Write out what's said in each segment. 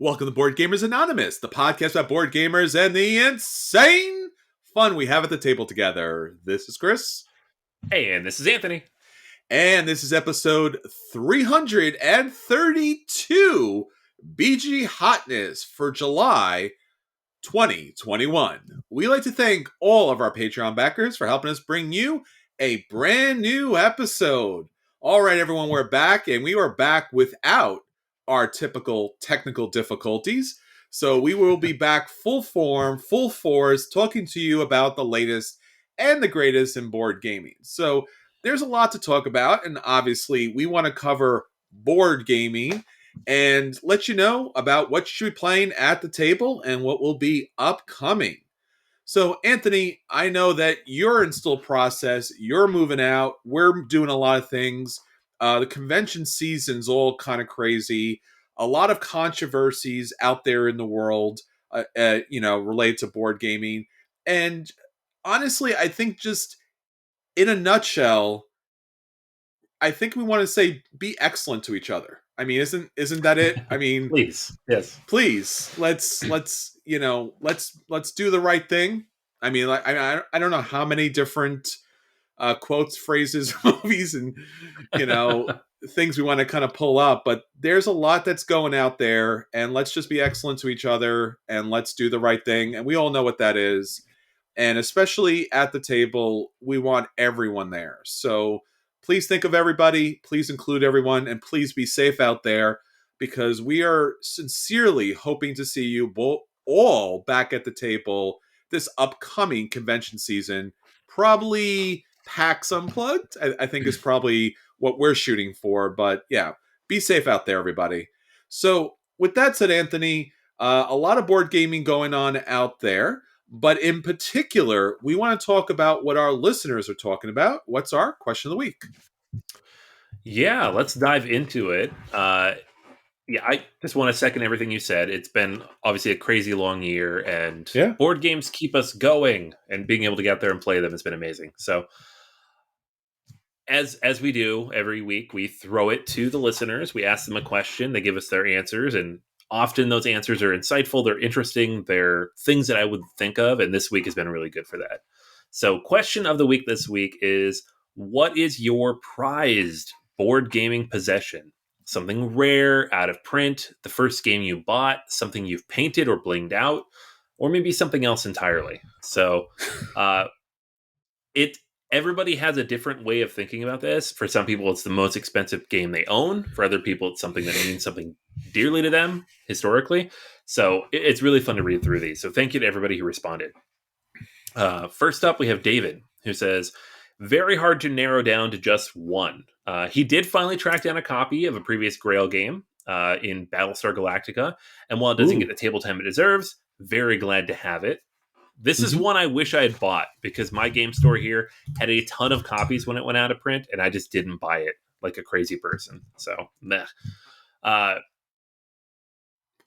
Welcome to Board Gamers Anonymous, the podcast about board gamers and the insane fun we have at the table together. This is Chris. Hey, and this is Anthony. And this is episode 332, BGG Hotness for July 2021. We like to thank all of our Patreon backers for helping us bring you a brand new episode. All right, everyone, we're back, and we are back without our typical technical difficulties. So we will be back full form, full force, talking to you about the latest and the greatest in board gaming. So there's a lot to talk about, and obviously we want to cover board gaming and let you know about what you should be playing at the table and what will be upcoming. So, Anthony, I know that you're in still process. You're moving out. We're doing a lot of things. The convention season's all kind of crazy. A lot of controversies out there in the world, related to board gaming. And honestly, I think just in a nutshell, I think we want to say be excellent to each other. I mean, isn't that it? I mean, please, yes, please. Let's do the right thing. I mean, like I don't know how many different quotes, phrases, movies, and things we want to kind of pull up, but there's a lot that's going out there, and let's just be excellent to each other, and let's do the right thing, and we all know what that is. And especially at the table, we want everyone there. So please think of everybody, please include everyone, and please be safe out there, because we are sincerely hoping to see you all back at the table this upcoming convention season. Probably PAX Unplugged, I think, is probably what we're shooting for. But yeah, be safe out there, everybody. So with that said, Anthony, a lot of board gaming going on out there. But in particular, we want to talk about what our listeners are talking about. What's our question of the week? Yeah, let's dive into it. I just want to second everything you said. It's been obviously a crazy long year, and board games keep us going, and being able to get out there and play them has been amazing. So as we do every week, we throw it to the listeners. We ask them a question, they give us their answers, and often those answers are insightful, they're interesting, they're things that I would think of, and this week has been really good for that. So question of the week this week is, what is your prized board gaming possession? Something rare, out of print, the first game you bought, something you've painted or blinged out, or maybe something else entirely. So everybody has a different way of thinking about this. For some people, it's the most expensive game they own. For other people, it's something that means something dearly to them historically. So it's really fun to read through these. So thank you to everybody who responded. First up, we have David, who says, very hard to narrow down to just one. He did finally track down a copy of a previous Grail game in Battlestar Galactica. And while it doesn't get the table time it deserves, very glad to have it. This is one I wish I had bought, because my game store here had a ton of copies when it went out of print, and I just didn't buy it like a crazy person. So, meh. I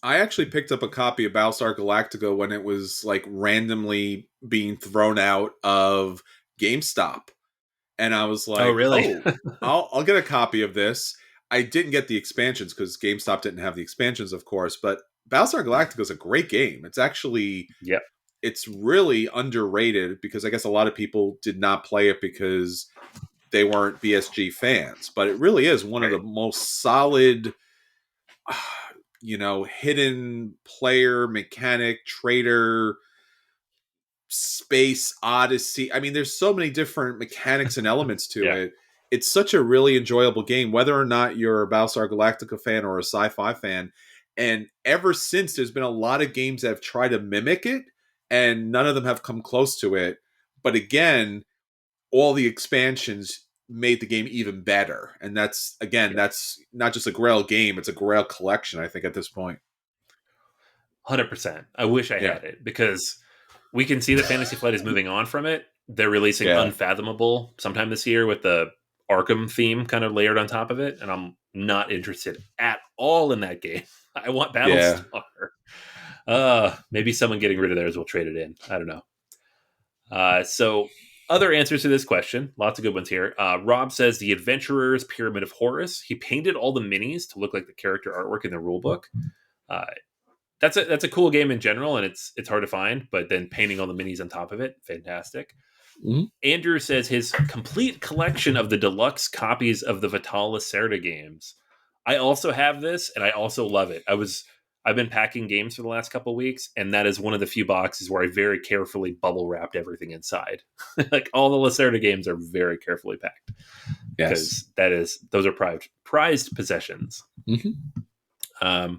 actually picked up a copy of Battlestar Galactica when it was like randomly being thrown out of GameStop. And I was like, oh, really? I'll get a copy of this. I didn't get the expansions because GameStop didn't have the expansions, of course, but Battlestar Galactica is a great game. It's actually... Yep. It's really underrated, because I guess a lot of people did not play it because they weren't BSG fans. But it really is one of the most solid, hidden player, mechanic, trader, space odyssey. I mean, there's so many different mechanics and elements to it. It's such a really enjoyable game, whether or not you're a Battlestar Galactica fan or a sci-fi fan. And ever since, there's been a lot of games that have tried to mimic it, and none of them have come close to it. But again, all the expansions made the game even better. And that's not just a Grail game, it's a Grail collection, I think, at this point. 100%. I wish I had it, because we can see that Fantasy Flight is moving on from it. They're releasing Unfathomable sometime this year with the Arkham theme kind of layered on top of it, and I'm not interested at all in that game. I want Battlestar. Maybe someone getting rid of theirs will trade it in. I don't know. So other answers to this question, lots of good ones here. Rob says the Adventurer's Pyramid of Horus. He painted all the minis to look like the character artwork in the rulebook. that's a cool game in general, and it's hard to find. But then painting all the minis on top of it, fantastic. Mm-hmm. Andrew says his complete collection of the deluxe copies of the Vital Lacerda games. I also have this, and I also love it. I've been packing games for the last couple of weeks, and that is one of the few boxes where I very carefully bubble wrapped everything inside. Like all the Lacerda games are very carefully packed Yes. because those are prized possessions. Mm-hmm.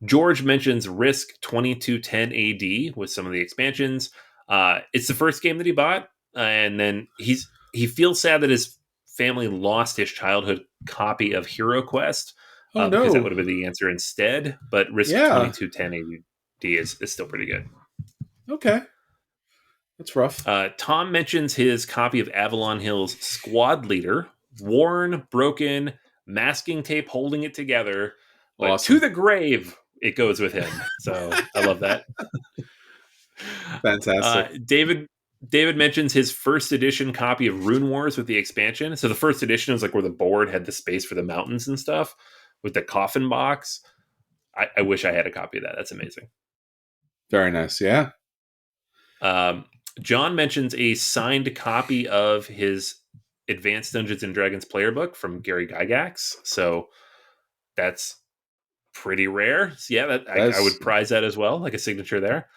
George mentions Risk 2210 AD with some of the expansions. It's the first game that he bought, and then he feels sad that his family lost his childhood copy of Hero Quest Oh because that no. would have been the answer instead. But Risk Yeah. 2210 AD is still pretty good. Okay. That's rough. Tom mentions his copy of Avalon Hill's Squad Leader, worn, broken, masking tape holding it together, but to Awesome. the grave it goes with him. So I love that. Fantastic. David mentions his first edition copy of Rune Wars with the expansion. So the first edition was like where the board had the space for the mountains and stuff with the coffin box. I wish I had a copy of that. That's amazing. Very nice. Yeah. John mentions a signed copy of his Advanced Dungeons and Dragons player book from Gary Gygax. So that's pretty rare. So yeah, I would prize that as well, like a signature there.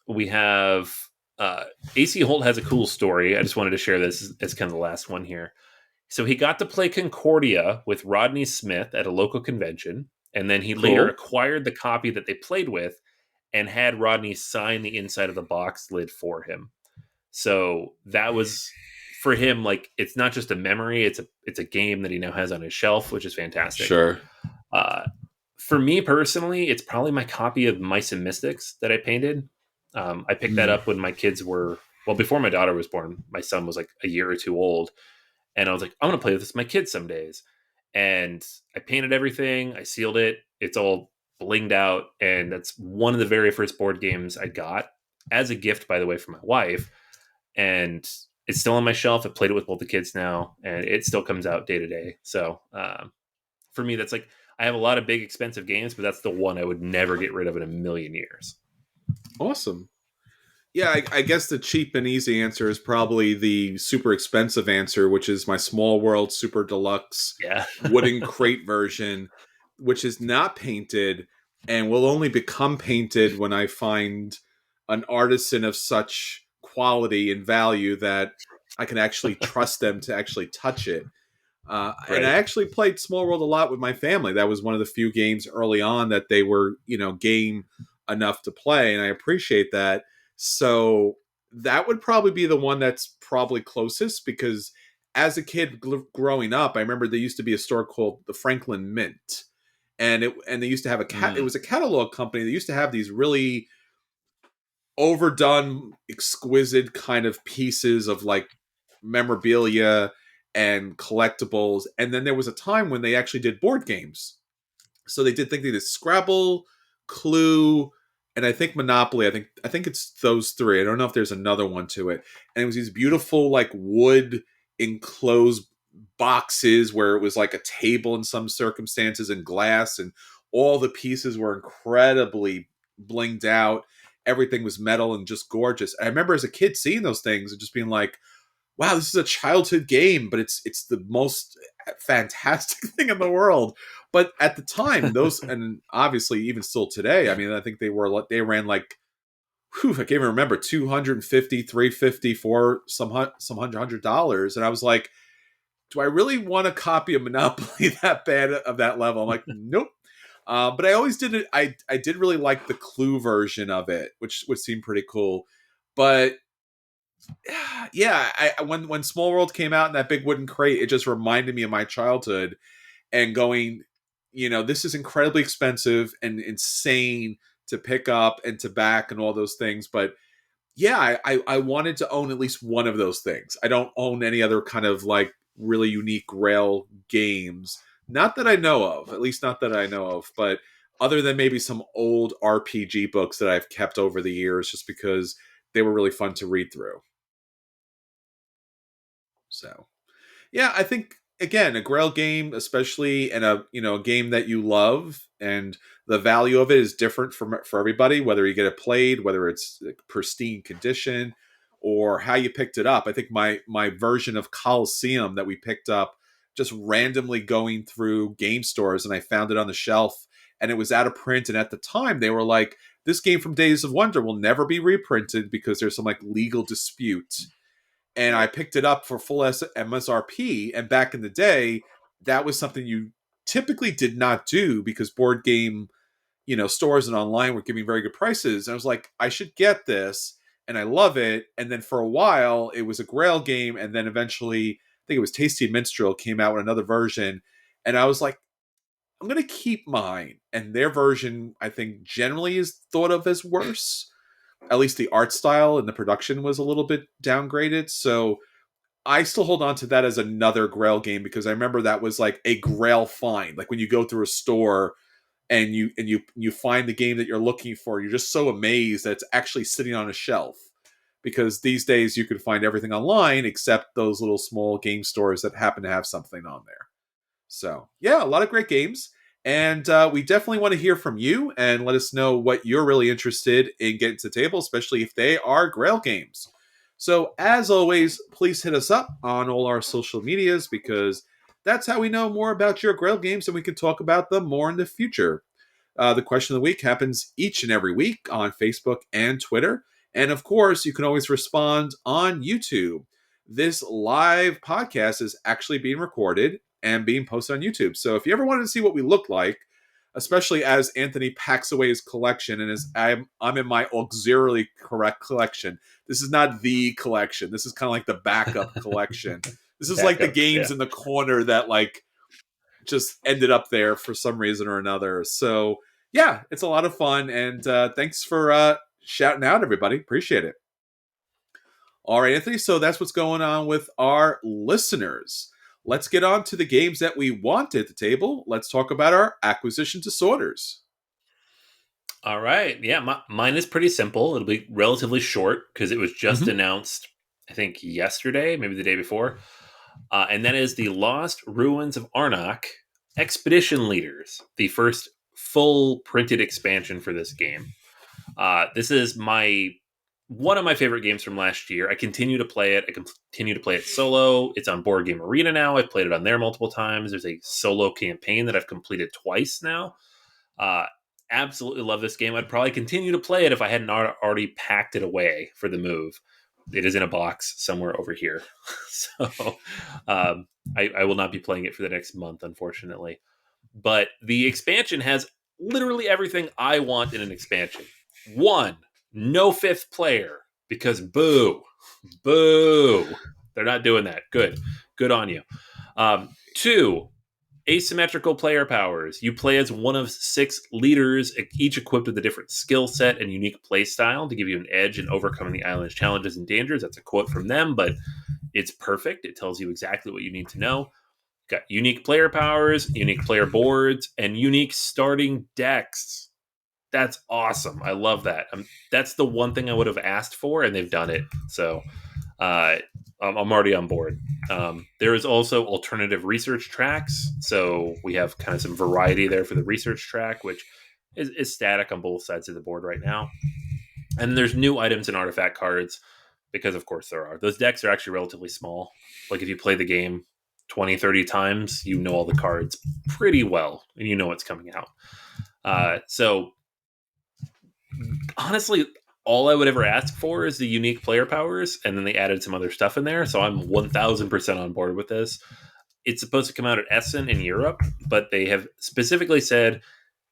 We have AC Holt has a cool story. I just wanted to share this as kind of the last one here. So he got to play Concordia with Rodney Smith at a local convention, and then he later acquired the copy that they played with and had Rodney sign the inside of the box lid for him. So that was for him, like, it's not just a memory, it's a game that he now has on his shelf, which is fantastic. Sure. For me personally, it's probably my copy of Mice and Mystics that I painted. I picked that up when my kids were, well, before my daughter was born. My son was like a year or two old. And I was like, I'm going to play with this with my kids some days. And I painted everything. I sealed it. It's all blinged out. And that's one of the very first board games I got as a gift, by the way, from my wife. And it's still on my shelf. I played it with both the kids now, and it still comes out day to day. So for me, that's like, I have a lot of big, expensive games, but that's the one I would never get rid of in a million years. Awesome. Yeah, I guess the cheap and easy answer is probably the super expensive answer, which is my Small World Super Deluxe wooden crate version, which is not painted and will only become painted when I find an artisan of such quality and value that I can actually trust them to actually touch it. Right. And I actually played Small World a lot with my family. That was one of the few games early on that they were, game enough to play, and I appreciate that. So that would probably be the one that's probably closest, because as a kid growing up, I remember there used to be a store called the Franklin Mint, and they used to have it was a catalog company. They used to have these really overdone, exquisite kind of pieces of like memorabilia and collectibles. And then there was a time when they actually did board games. So they did Scrabble, Clue, and I think Monopoly. I think it's those three. I don't know if there's another one to it. And it was these beautiful like wood enclosed boxes where it was like a table in some circumstances and glass, and all the pieces were incredibly blinged out. Everything was metal and just gorgeous. I remember as a kid seeing those things and just being like, wow, this is a childhood game, but it's the most fantastic thing in the world. But at the time, those, and obviously even still today, I mean, I think they ran like, I can't even remember, $250, $350 for some $100. And I was like, do I really want a copy of Monopoly that bad of that level? I'm like, nope. But I always did it. I did really like the Clue version of it, which seemed pretty cool. But yeah, when Small World came out in that big wooden crate, it just reminded me of my childhood and going, this is incredibly expensive and insane to pick up and to back and all those things. But yeah, I wanted to own at least one of those things. I don't own any other kind of like really unique rail games. Not that I know of, at least not that I know of, but other than maybe some old RPG books that I've kept over the years just because they were really fun to read through. So, yeah, I think again, a Grail game, especially, and a game that you love, and the value of it is different for everybody. Whether you get it played, whether it's pristine condition, or how you picked it up. I think my version of Coliseum that we picked up just randomly going through game stores, and I found it on the shelf, and it was out of print. And at the time, they were like, "This game from Days of Wonder will never be reprinted because there's some like legal dispute." And I picked it up for full MSRP. And back in the day, that was something you typically did not do because board game, stores and online were giving very good prices. And I was like, I should get this, and I love it. And then for a while, it was a Grail game, and then eventually, I think it was Tasty Minstrel came out with another version, and I was like, I'm gonna keep mine. And their version, I think, generally is thought of as worse. At least the art style and the production was a little bit downgraded. So I still hold on to that as another Grail game because I remember that was like a Grail find. Like when you go through a store and you find the game that you're looking for, you're just so amazed that it's actually sitting on a shelf. Because these days you can find everything online except those little small game stores that happen to have something on there. So yeah, a lot of great games. And we definitely want to hear from you and let us know what you're really interested in getting to the table, especially if they are Grail games. So as always, please hit us up on all our social medias because that's how we know more about your Grail games and we can talk about them more in the future. The question of the week happens each and every week on Facebook and Twitter. And of course, you can always respond on YouTube. This live podcast is actually being recorded and being posted on YouTube. So if you ever wanted to see what we look like, especially as Anthony packs away his collection and as I'm in my auxiliary correct collection. This is not the collection. This is kind of like the backup collection. This is like the games in the corner that like just ended up there for some reason or another. So yeah, it's a lot of fun. And thanks for shouting out, everybody. Appreciate it. All right, Anthony. So that's what's going on with our listeners. Let's get on to the games that we want at the table. Let's talk about our acquisition disorders. All right. Yeah, mine is pretty simple. It'll be relatively short because it was just announced, I think, yesterday, maybe the day before. And that is the Lost Ruins of Arnak Expedition Leaders, the first full printed expansion for this game. This is one of my favorite games from last year. I continue to play it. I continue to play it solo. It's on Board Game Arena now. I've played it on there multiple times. There's a solo campaign that I've completed twice now. Absolutely love this game. I'd probably continue to play it if I hadn't already packed it away for the move. It is in a box somewhere over here. So I will not be playing it for the next month, unfortunately. But the expansion has literally everything I want in an expansion. 1, no 5th player, because boo. They're not doing that. Good on you. 2, asymmetrical player powers. You play as one of 6 leaders, each equipped with a different skill set and unique play style to give you an edge in overcoming the island's challenges and dangers. That's a quote from them, but it's perfect. It tells you exactly what you need to know. Got unique player powers, unique player boards, and unique starting decks. That's awesome. I love that. That's the one thing I would have asked for, and they've done it. So I'm already on board. There is also alternative research tracks. So we have kind of some variety there for the research track, which is static on both sides of the board right now. And there's new items and artifact cards because, of course, there are. Those decks are actually relatively small. Like if you play the game 20, 30 times, you know all the cards pretty well, and you know what's coming out. So honestly, all I would ever ask for is the unique player powers, and then they added some other stuff in there. So I'm 1000% on board with this. It's supposed to come out at Ascent in Europe, but they have specifically said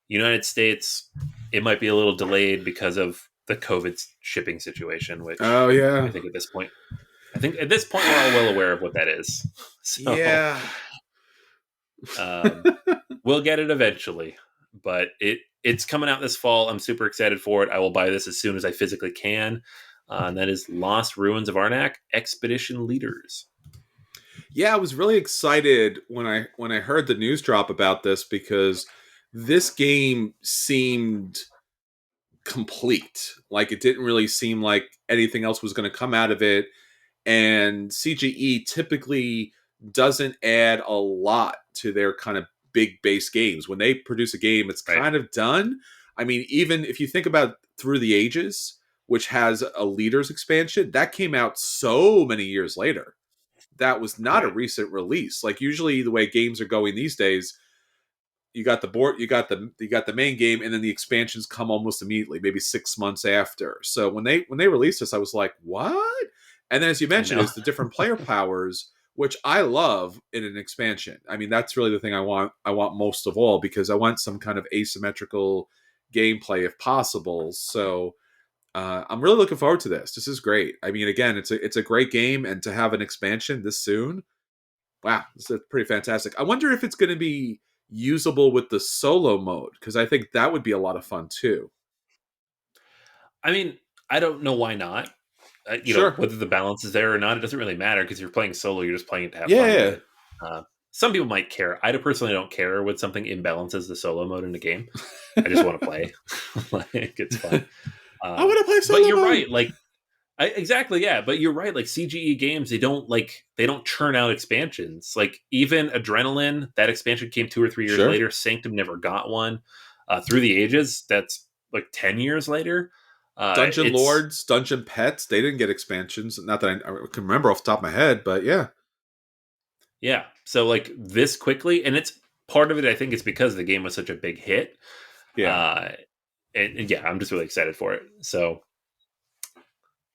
United States, it might be a little delayed because of the COVID shipping situation, which I think at this point we're all well aware of what that is. So, yeah. We'll get it eventually, but it's coming out this fall. I'm super excited for it. I will buy this as soon as I physically can. And that is Lost Ruins of Arnak Expedition Leaders. Yeah, I was really excited when I heard the news drop about this because this game seemed complete. Like it didn't really seem like anything else was going to come out of it. And CGE typically doesn't add a lot to their kind of big base games. When they produce a game, it's Right. kind of done. I mean, even if you think about Through the Ages, which has a leaders expansion, that came out so many years later. That was not a Right. recent release. Like usually the way games are going these days, you got the board, you got the main game, and then the expansions come almost immediately, maybe 6 months after. So when they released this, I was like, what? And then as you I mentioned, know. is the different player powers, which I love in an expansion. I mean, that's really the thing I want. I want most of all because I want some kind of asymmetrical gameplay if possible. So I'm really looking forward to this. This is great. I mean, again, it's a great game, and to have an expansion this soon, wow, this is pretty fantastic. I wonder if it's going to be usable with the solo mode because I think that would be a lot of fun too. I mean, I don't know why not. Sure. Whether the balance is there or not, it doesn't really matter because you're playing solo. You're just playing it to have Yeah. fun with Yeah. it. Some people might care. I personally don't care when something imbalances the solo mode in a game. I just want to play. Like it's fun. I want to play But solo you're mode. right. Like exactly, yeah. But you're right. Like CGE games, they don't churn out expansions. Like even Adrenaline, that expansion came 2 or 3 years Sure. later. Sanctum never got one. Through the Ages, that's like 10 years later. Dungeon It's Lords, Dungeon Pets, they didn't get expansions. Not that I can remember off the top of my head, but yeah. Yeah. So like this quickly, and it's part of it. I think it's because the game was such a big hit. Yeah. Uh, and yeah, I'm just really excited for it. So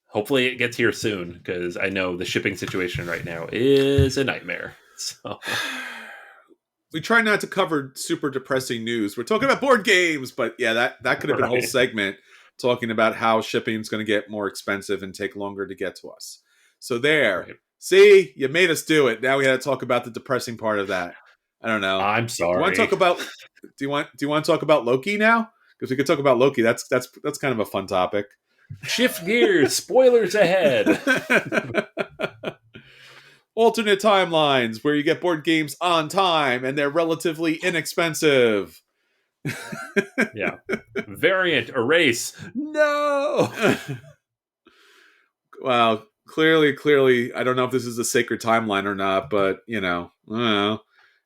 hopefully it gets here soon because I know the shipping situation right now is a nightmare. So We try not to cover super depressing news. We're talking about board games, but yeah, that could have been a whole right, segment talking about how shipping is going to get more expensive and take longer to get to us. So there, right. see, you made us do it. Now we got to talk about the depressing part of that. I don't know. I'm Do you want to sorry. talk about? Do you want to talk about Loki now? Because we could talk about Loki. That's kind of a fun topic. Shift gears. Spoilers ahead. Alternate timelines where you get board games on time and they're relatively inexpensive. Yeah. Variant erase. No. Well, clearly, I don't know if this is a sacred timeline or not, but I don't know.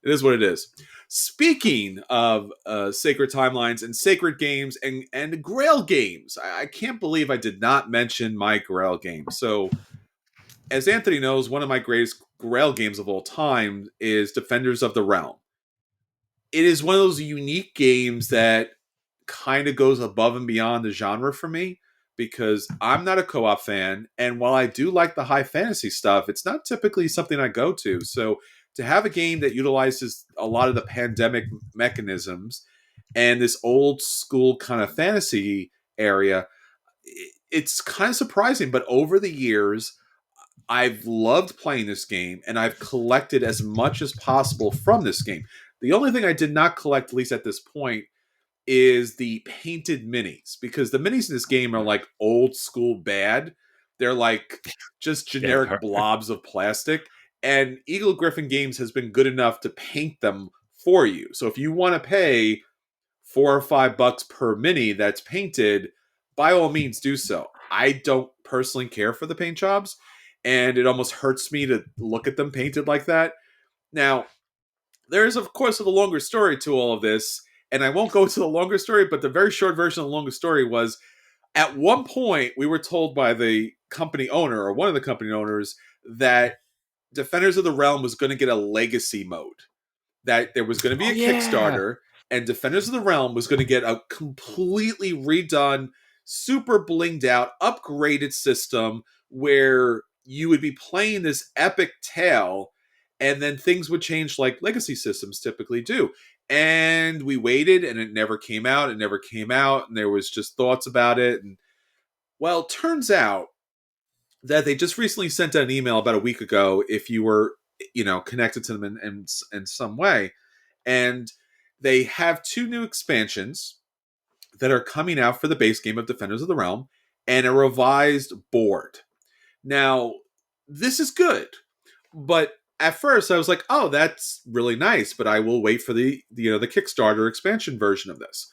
It is what it is. Speaking of sacred timelines and sacred games and Grail games, I can't believe I did not mention my Grail game. So, as Anthony knows, one of my greatest Grail games of all time is Defenders of the Realm. It is one of those unique games that kind of goes above and beyond the genre for me because I'm not a co-op fan, and while I do like the high fantasy stuff, it's not typically something I go to. So to have a game that utilizes a lot of the pandemic mechanisms and this old school kind of fantasy area, it's kind of surprising. But over the years, I've loved playing this game, and I've collected as much as possible from this game. The only thing I did not collect, at least at this point, is the painted minis, because the minis in this game are like old school bad. They're like just Yeah, they generic are. blobs of plastic. And Eagle Griffin Games has been good enough to paint them for you. So if you want to pay $4 or $5 per mini that's painted, by all means do so. I don't personally care for the paint jobs, and it almost hurts me to look at them painted like that. Now, there is, of course, a longer story to all of this, and I won't go to the longer story, but the very short version of the longer story was at one point we were told by the company owner, or one of the company owners, that Defenders of the Realm was going to get a legacy mode, that there was going to be Oh a yeah. Kickstarter, and Defenders of the Realm was going to get a completely redone, super blinged out, upgraded system where you would be playing this epic tale, and then things would change like legacy systems typically do. And we waited, and it never came out. It never came out, and there was just thoughts about it. And well, it turns out that they just recently sent out an email about a week ago. If you were, connected to them in some way, and they have two new expansions that are coming out for the base game of Defenders of the Realm and a revised board. Now, this is good, but at first I was like, "Oh, that's really nice," but I will wait for the Kickstarter expansion version of this.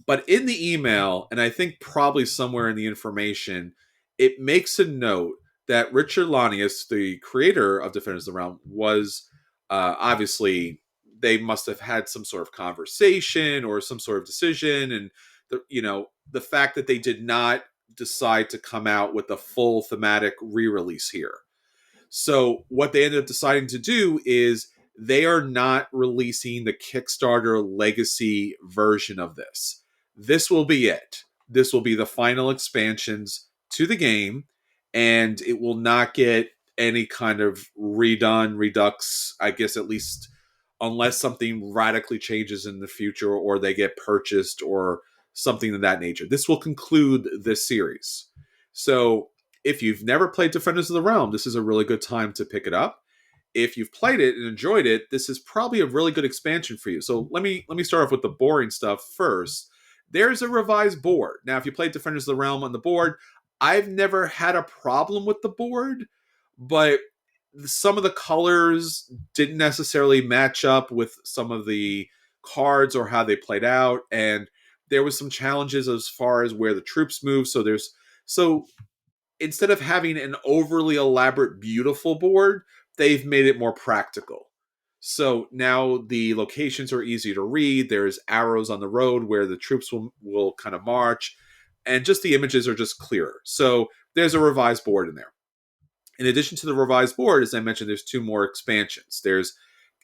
But in the email, and I think probably somewhere in the information, it makes a note that Richard Lanius, the creator of Defenders of the Realm, was Obviously, they must have had some sort of conversation or some sort of decision, and the fact that they did not decide to come out with a full thematic re-release here. So what they ended up deciding to do is they are not releasing the Kickstarter legacy version of this. This will be it. This will be the final expansions to the game, and it will not get any kind of redux, I guess, at least unless something radically changes in the future or they get purchased or something of that nature. This will conclude this series. So if you've never played Defenders of the Realm, this is a really good time to pick it up. If you've played it and enjoyed it, this is probably a really good expansion for you. So let me start off with the boring stuff first. There's a revised board. Now, if you played Defenders of the Realm on the board, I've never had a problem with the board, but some of the colors didn't necessarily match up with some of the cards or how they played out, and there was some challenges as far as where the troops move. So instead of having an overly elaborate, beautiful board, they've made it more practical. So now the locations are easy to read. There's arrows on the road where the troops will kind of march, and just the images are just clearer. So there's a revised board in there. In addition to the revised board, as I mentioned, there's two more expansions. There's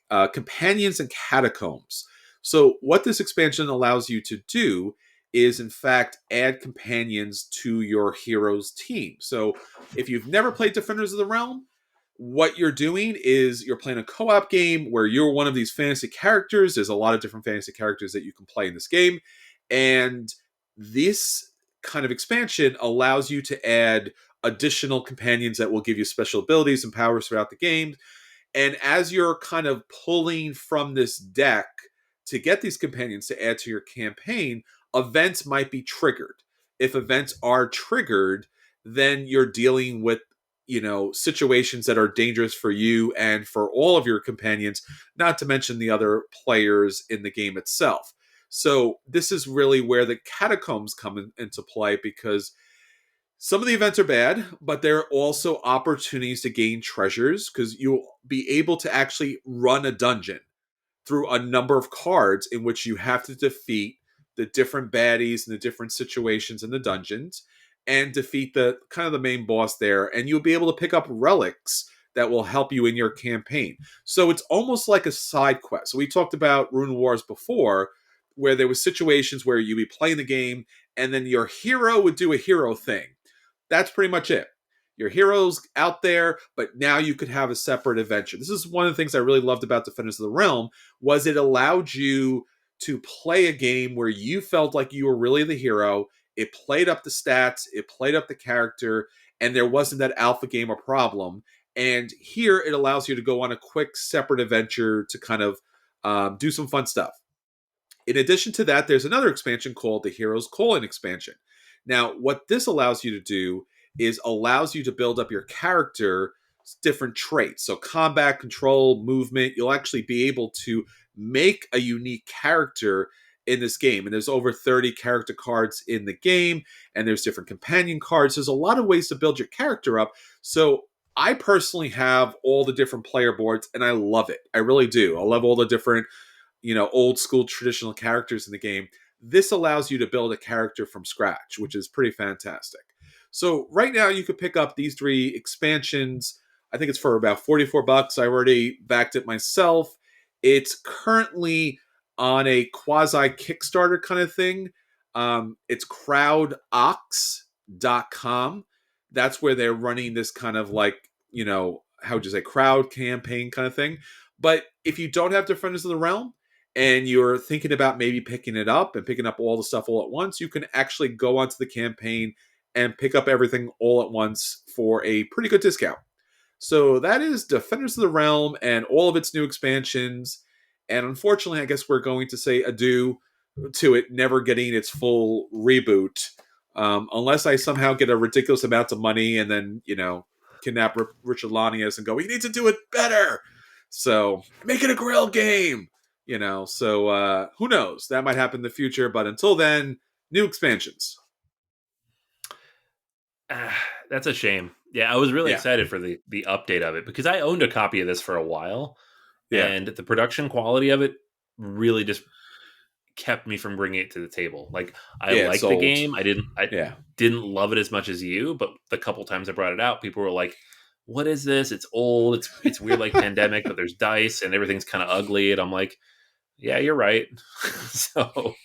Companions and Catacombs. So what this expansion allows you to do is, in fact, add companions to your hero's team. So if you've never played Defenders of the Realm, what you're doing is you're playing a co-op game where you're one of these fantasy characters. There's a lot of different fantasy characters that you can play in this game. And this kind of expansion allows you to add additional companions that will give you special abilities and powers throughout the game. And as you're kind of pulling from this deck to get these companions to add to your campaign, events might be triggered. If events are triggered, then you're dealing with, situations that are dangerous for you and for all of your companions, not to mention the other players in the game itself. So this is really where the Catacombs come into play, because some of the events are bad, but there are also opportunities to gain treasures, because you'll be able to actually run a dungeon through a number of cards in which you have to defeat the different baddies and the different situations in the dungeons and defeat the kind of the main boss there. And you'll be able to pick up relics that will help you in your campaign. So it's almost like a side quest. So we talked about Rune Wars before, where there was situations where you'd be playing the game and then your hero would do a hero thing. That's pretty much it. Your hero's out there, but now you could have a separate adventure. This is one of the things I really loved about Defenders of the Realm, was it allowed you to play a game where you felt like you were really the hero. It played up the stats, it played up the character, and there wasn't that alpha gamer problem. And here it allows you to go on a quick separate adventure to kind of do some fun stuff. In addition to that, there's another expansion called the Heroes Colon expansion. Now, what this allows you to do is allows you to build up your character different traits. So combat, control, movement, you'll actually be able to make a unique character in this game. And there's over 30 character cards in the game, and there's different companion cards. There's a lot of ways to build your character up. So I personally have all the different player boards, and I love it. I really do. I love all the different, old school traditional characters in the game. This allows you to build a character from scratch, which is pretty fantastic. So right now you could pick up these three expansions. I think it's for about $44. I already backed it myself. It's currently on a quasi Kickstarter kind of thing. It's crowdox.com. That's where they're running this kind of like, how would you say, crowd campaign kind of thing. But if you don't have Defenders of the Realm and you're thinking about maybe picking it up and picking up all the stuff all at once, you can actually go onto the campaign and pick up everything all at once for a pretty good discount. So that is Defenders of the Realm and all of its new expansions. And unfortunately, I guess we're going to say adieu to it never getting its full reboot, unless I somehow get a ridiculous amount of money and then, kidnap Richard Lanius and go, we need to do it better. So make it a grill game, So who knows? That might happen in the future. But until then, new expansions. That's a shame. Yeah, I was really Yeah. excited for the update of it because I owned a copy of this for a while, Yeah. and the production quality of it really just kept me from bringing it to the table. Like, I Yeah, it's liked the old. game. I Yeah. didn't love it as much as you, but the couple times I brought it out, people were like, "What is this? It's old. It's weird like Pandemic, but there's dice and everything's kind of ugly." And I'm like, "Yeah, you're right." So,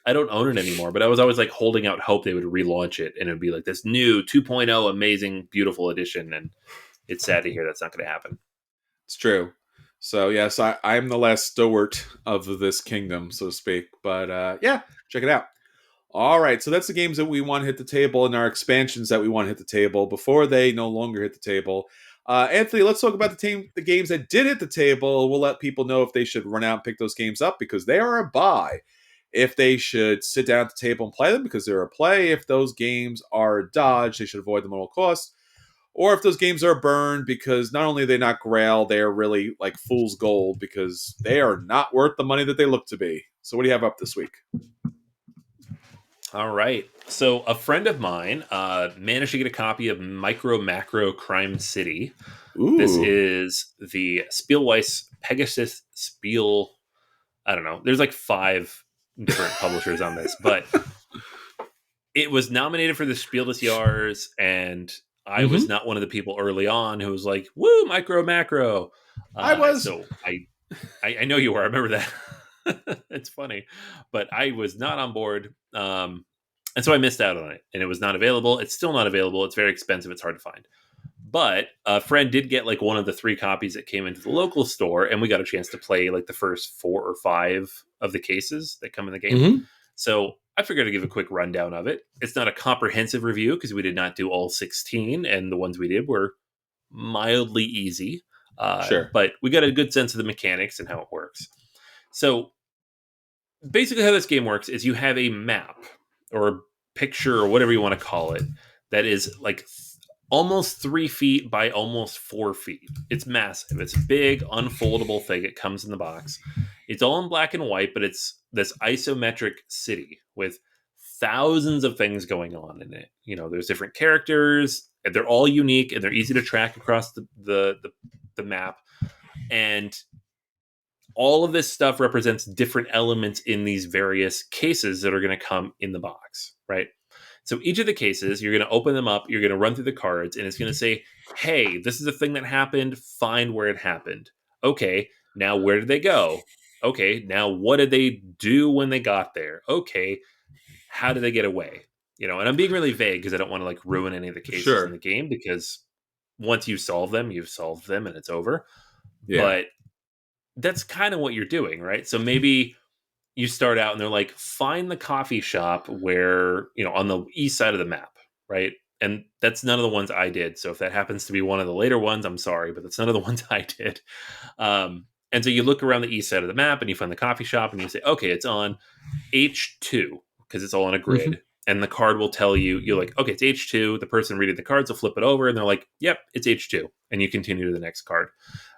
I don't own it anymore, but I was always like holding out hope they would relaunch it and it would be like this new 2.0 amazing, beautiful edition. And it's sad to hear that's not going to happen. It's true. So yes, I'm the last steward of this kingdom, so to speak. But yeah, check it out. All right, so that's the games that we want to hit the table and our expansions that we want to hit the table before they no longer hit the table. Anthony, let's talk about the games that did hit the table. We'll let people know if they should run out and pick those games up because they are a buy. If they should sit down at the table and play them because they're a play. If those games are a dodge, they should avoid them at all costs. Or if those games are burned because not only are they not Grail, they are really like fool's gold because they are not worth the money that they look to be. So what do you have up this week? All right. So a friend of mine managed to get a copy of MicroMacro Crime City. This Ooh. is the Spielweiss Pegasus Spiel. I don't know. There's like 5 different publishers on this, but it was nominated for the Spiel des Jahres, and I was not one of the people early on who was like, "Woo, MicroMacro." I was. So I know you were. I remember that. It's funny, but I was not on board, and so I missed out on it. And it was not available. It's still not available. It's very expensive. It's hard to find. But a friend did get like one of the 3 copies that came into the local store, and we got a chance to play like the first 4 or 5 of the cases that come in the game. So I figured I'd give a quick rundown of it. It's not a comprehensive review because we did not do all 16, and the ones we did were mildly easy. Sure. But we got a good sense of the mechanics and how it works. So basically how this game works is you have a map or a picture or whatever you want to call it that is like almost 3 feet by almost 4 feet. It's massive. It's a big unfoldable thing. It comes in the box. It's all in black and white, but it's this isometric city with thousands of things going on in it. You know, there's different characters, and they're all unique and they're easy to track across the map. And all of this stuff represents different elements in these various cases that are going to come in the box, right? So each of the cases, you're going to open them up, you're going to run through the cards, and it's going to say, hey, this is a thing that happened, find where it happened. Okay, now where did they go? Okay, now what did they do when they got there? Okay, how did they get away? You know, and I'm being really vague because I don't want to like ruin any of the cases in the game because once you solve them, you've solved them and it's over. Yeah. But that's kind of what you're doing, right? So maybe you start out and they're like, find the coffee shop where, you know, on the east side of the map, right? And that's none of the ones I did. So if that happens to be one of the later ones, I'm sorry, but that's none of the ones I did. And so you look around the east side of the map and you find the coffee shop and you say, okay, it's on H2 because it's all on a grid. And the card will tell you, you're like, okay, it's H2. The person reading the cards will flip it over and they're like, yep, it's H2. And you continue to the next card.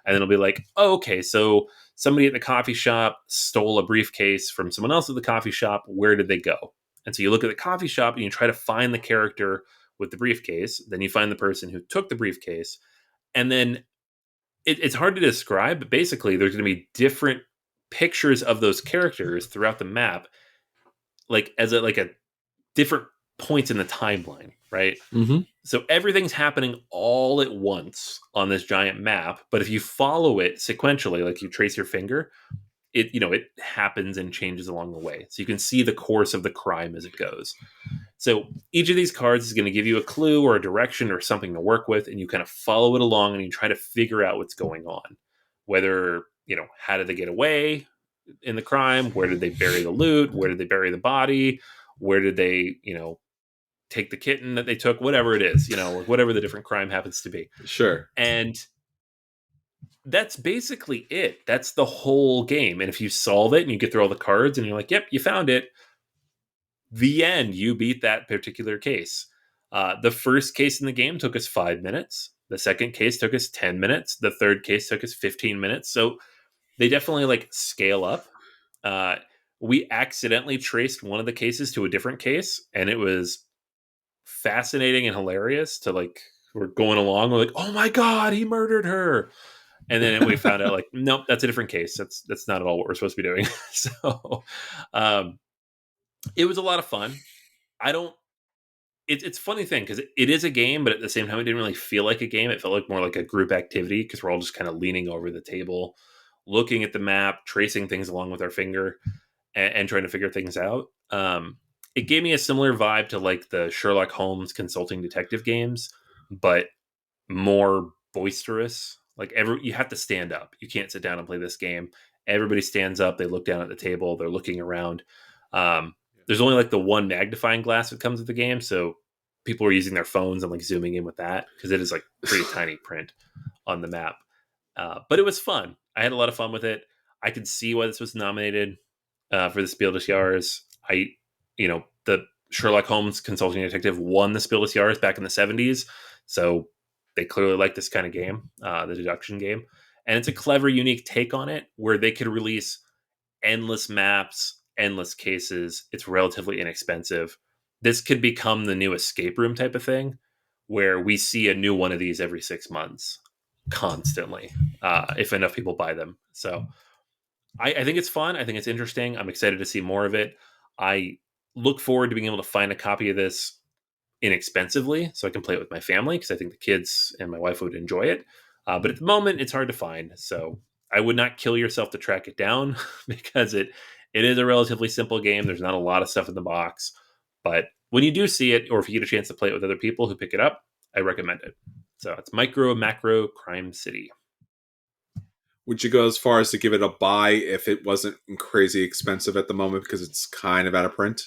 And then it'll be like, oh, okay, so somebody at the coffee shop stole a briefcase from someone else at the coffee shop. Where did they go? And so you look at the coffee shop and you try to find the character with the briefcase. Then you find the person who took the briefcase. And then it's hard to describe, but basically there's going to be different pictures of those characters throughout the map, like as a different points in the timeline, right? So everything's happening all at once on this giant map, but if you follow it sequentially, like you trace your finger, it happens and changes along the way. So you can see the course of the crime as it goes. So each of these cards is going to give you a clue or a direction or something to work with, and you kind of follow it along and you try to figure out what's going on. Whether, how did they get away in the crime? Where did they bury the loot? Where did they bury the body? Where did they, take the kitten that they took? Whatever it is, whatever the different crime happens to be. Sure. And that's basically it. That's the whole game. And if you solve it and you get through all the cards and you're like, yep, you found it, the end, you beat that particular case. The first case in the game took us 5 minutes. The second case took us 10 minutes. The third case took us 15 minutes. So they definitely scale up. We accidentally traced one of the cases to a different case, and it was fascinating and hilarious to we're going along. We're like, oh my God, he murdered her. And then we found out, like, nope, that's a different case. That's not at all what we're supposed to be doing. So um, it was a lot of fun. I don't. It's a funny thing because it is a game, but at the same time, it didn't really feel like a game. It felt like more like a group activity because we're all just kind of leaning over the table, looking at the map, tracing things along with our finger, and trying to figure things out. It gave me a similar vibe to like the Sherlock Holmes consulting detective games, but more boisterous. Like you have to stand up. You can't sit down and play this game. Everybody stands up. They look down at the table. They're looking around. Um, there's only like the one magnifying glass that comes with the game, so people are using their phones and like zooming in with that because it is like pretty tiny print on the map. But it was fun. I had a lot of fun with it. I could see why this was nominated for the Spiel des Jahres. The Sherlock Holmes Consulting Detective won the Spiel des Jahres back in the 70s, so they clearly like this kind of game, the deduction game. And it's a clever, unique take on it where they could release endless maps, endless cases. It's relatively inexpensive. This could become the new escape room type of thing where we see a new one of these every 6 months constantly, if enough people buy them. So I think it's fun. I think it's interesting. I'm excited to see more of it. I look forward to being able to find a copy of this inexpensively so I can play it with my family because I think the kids and my wife would enjoy it. But at the moment, it's hard to find. So I would not kill yourself to track it down because it is a relatively simple game. There's not a lot of stuff in the box. But when you do see it, or if you get a chance to play it with other people who pick it up, I recommend it. So it's MicroMacro Crime City. Would you go as far as to give it a buy if it wasn't crazy expensive at the moment because it's kind of out of print?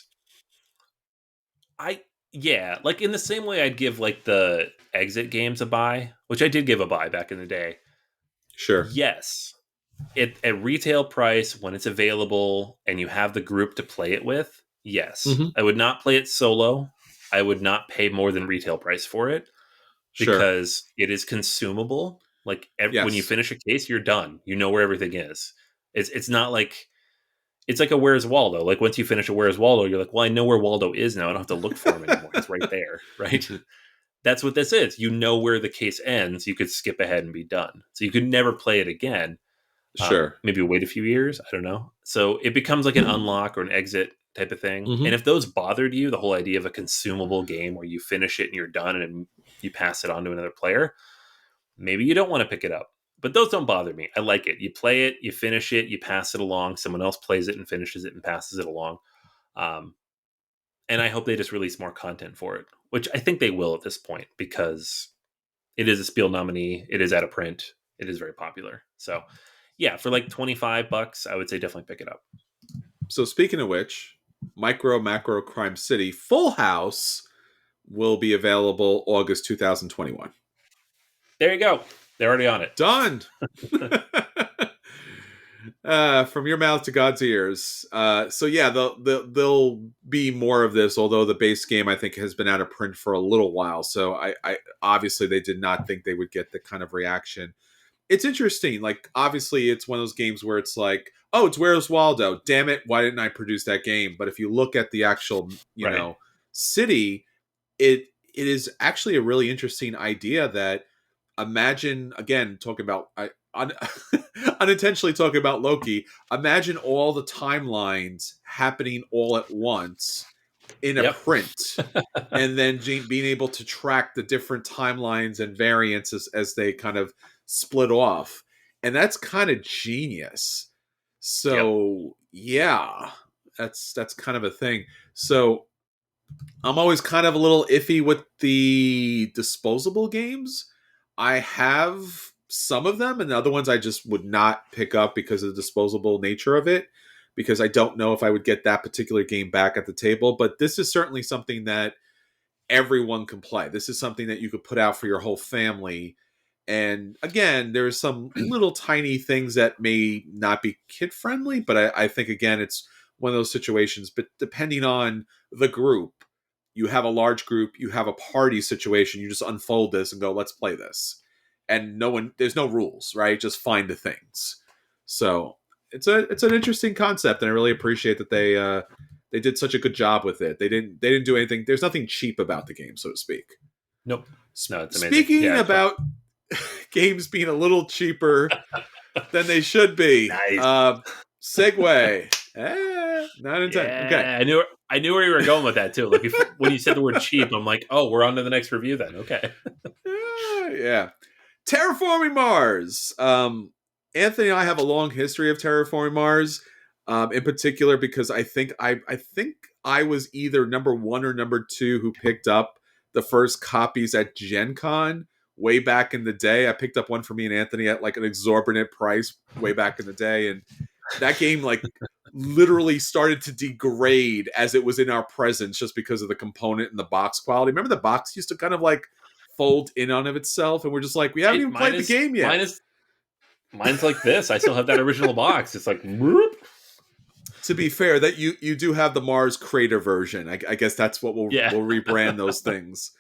Yeah, like in the same way I'd give like the Exit games a buy, which I did give a buy back in the day. Sure. Yes, at retail price when it's available and you have the group to play it with. Yes, Mm-hmm. I would not play it solo. I would not pay more than retail price for it Sure. because it is consumable. Like when you Yes. finish a case, you're done. You know where everything is. It's not like it's like a Where's Waldo. Like once you finish a Where's Waldo, you're like, well, I know where Waldo is now. I don't have to look for him anymore. He's right there, right? That's what this is. You know where the case ends. You could skip ahead and be done. So you could never play it again. Sure. Maybe wait a few years. I don't know. So it becomes like an unlock or an exit type of thing. Mm-hmm. And if those bothered you, the whole idea of a consumable game where you finish it and you're done and you pass it on to another player, maybe you don't want to pick it up. But those don't bother me. I like it. You play it, you finish it, you pass it along. Someone else plays it and finishes it and passes it along. And I hope they just release more content for it, which I think they will at this point because it is a Spiel nominee. It is out of print. It is very popular. So, yeah, for like $25, I would say definitely pick it up. So speaking of which, MicroMacro Crime City Full House will be available August 2021. There you go. They're already on it. Done. From your mouth to God's ears. So yeah, there'll be more of this. Although the base game I think has been out of print for a little while, so I obviously they did not think they would get the kind of reaction. It's interesting. Like obviously it's one of those games where it's like, oh, it's Where's Waldo? Damn it, why didn't I produce that game? But if you look at the actual, Right. city, it is actually a really interesting idea that imagine again talking about unintentionally talking about Loki. Imagine all the timelines happening all at once in a Yep. print, and then being able to track the different timelines and variants as they kind of split off, and that's kind of genius. So yeah, that's kind of a thing. So I'm always kind of a little iffy with the disposable games. I have some of them, and the other ones I just would not pick up because of the disposable nature of it, because I don't know if I would get that particular game back at the table. But this is certainly something that everyone can play. This is something that you could put out for your whole family. And again, there's some little tiny things that may not be kid friendly, but I think again, it's one of those situations. But depending on the group, you have a large group, you have a party situation, you just unfold this and go, let's play this. And there's no rules, right? Just find the things. So it's an interesting concept, and I really appreciate that they did such a good job with it. They didn't do anything. There's nothing cheap about the game, so to speak. Nope. No, it's amazing. Speaking Yeah, it's fun. about games being a little cheaper than they should be. Nice. Segue. Not intent. Okay. Yeah, I knew where you were going with that too. Like when you said the word cheap, I'm like, oh, we're on to the next review then. Okay. Yeah. Terraforming Mars. Anthony and I have a long history of Terraforming Mars. In particular, because I think I was either number one or number two who picked up the first copies at Gen Con way back in the day. I picked up one for me and Anthony at like an exorbitant price way back in the day, and that game like literally started to degrade as it was in our presence just because of the component and the box quality. Remember the box used to kind of like fold in on of itself, and we're just like, we haven't even played the game yet. Mine's like this. I still have that original box. It's like, whoop. To be fair, that you do have the Mars Crater version. I guess that's what we'll rebrand those things.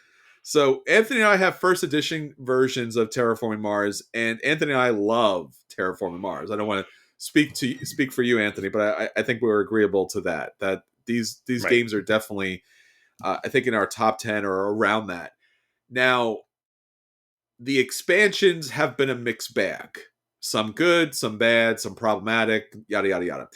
So Anthony and I have first edition versions of Terraforming Mars, and Anthony and I love Terraforming Mars. I don't want to speak for you, Anthony, but I think we're agreeable to that. That these right. games are definitely, I think, in our top 10 or around that. Now, the expansions have been a mixed bag. Some good, some bad, some problematic, yada, yada, yada.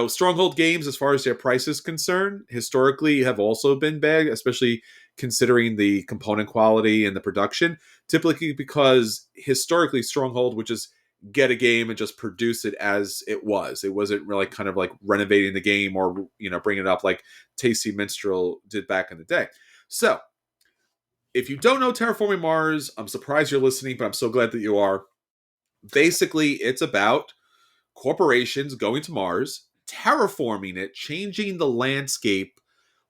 Stronghold games, as far as their price is concerned, historically have also been bad, especially considering the component quality and the production. Typically because historically Stronghold would just get a game and just produce it as it was. It wasn't really kind of like renovating the game or, bringing it up like Tasty Minstrel did back in the day. So, if you don't know Terraforming Mars, I'm surprised you're listening, but I'm so glad that you are. Basically, it's about corporations going to Mars, terraforming it, changing the landscape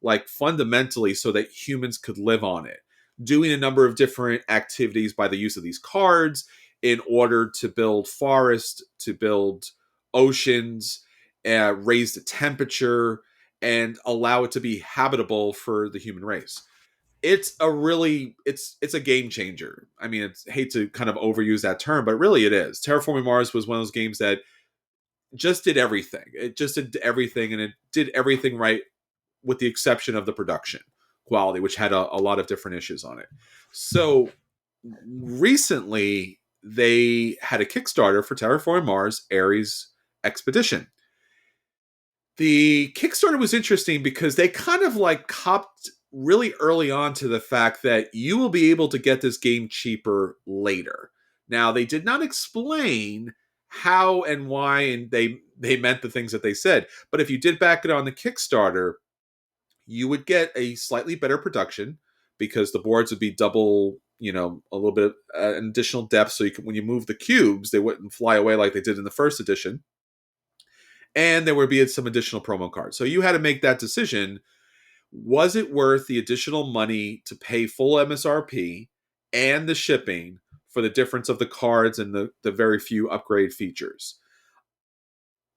like fundamentally so that humans could live on it, doing a number of different activities by the use of these cards in order to build forests, to build oceans, raise the temperature, and allow it to be habitable for the human race. It's a game changer. I mean, I hate to kind of overuse that term, but really it is. Terraforming Mars was one of those games that just did everything. It just did everything, and it did everything right with the exception of the production quality, which had a lot of different issues on it. So recently, they had a Kickstarter for Terraforming Mars, Aries Expedition. The Kickstarter was interesting because they kind of like copped really early on to the fact that you will be able to get this game cheaper later. Now, they did not explain how and why, and they meant the things that they said. But if you did back it on the Kickstarter, you would get a slightly better production because the boards would be double, a little bit of an additional depth. So when you move the cubes, they wouldn't fly away like they did in the first edition. And there would be some additional promo cards. So you had to make that decision. Was it worth the additional money to pay full MSRP and the shipping for the difference of the cards and the very few upgrade features?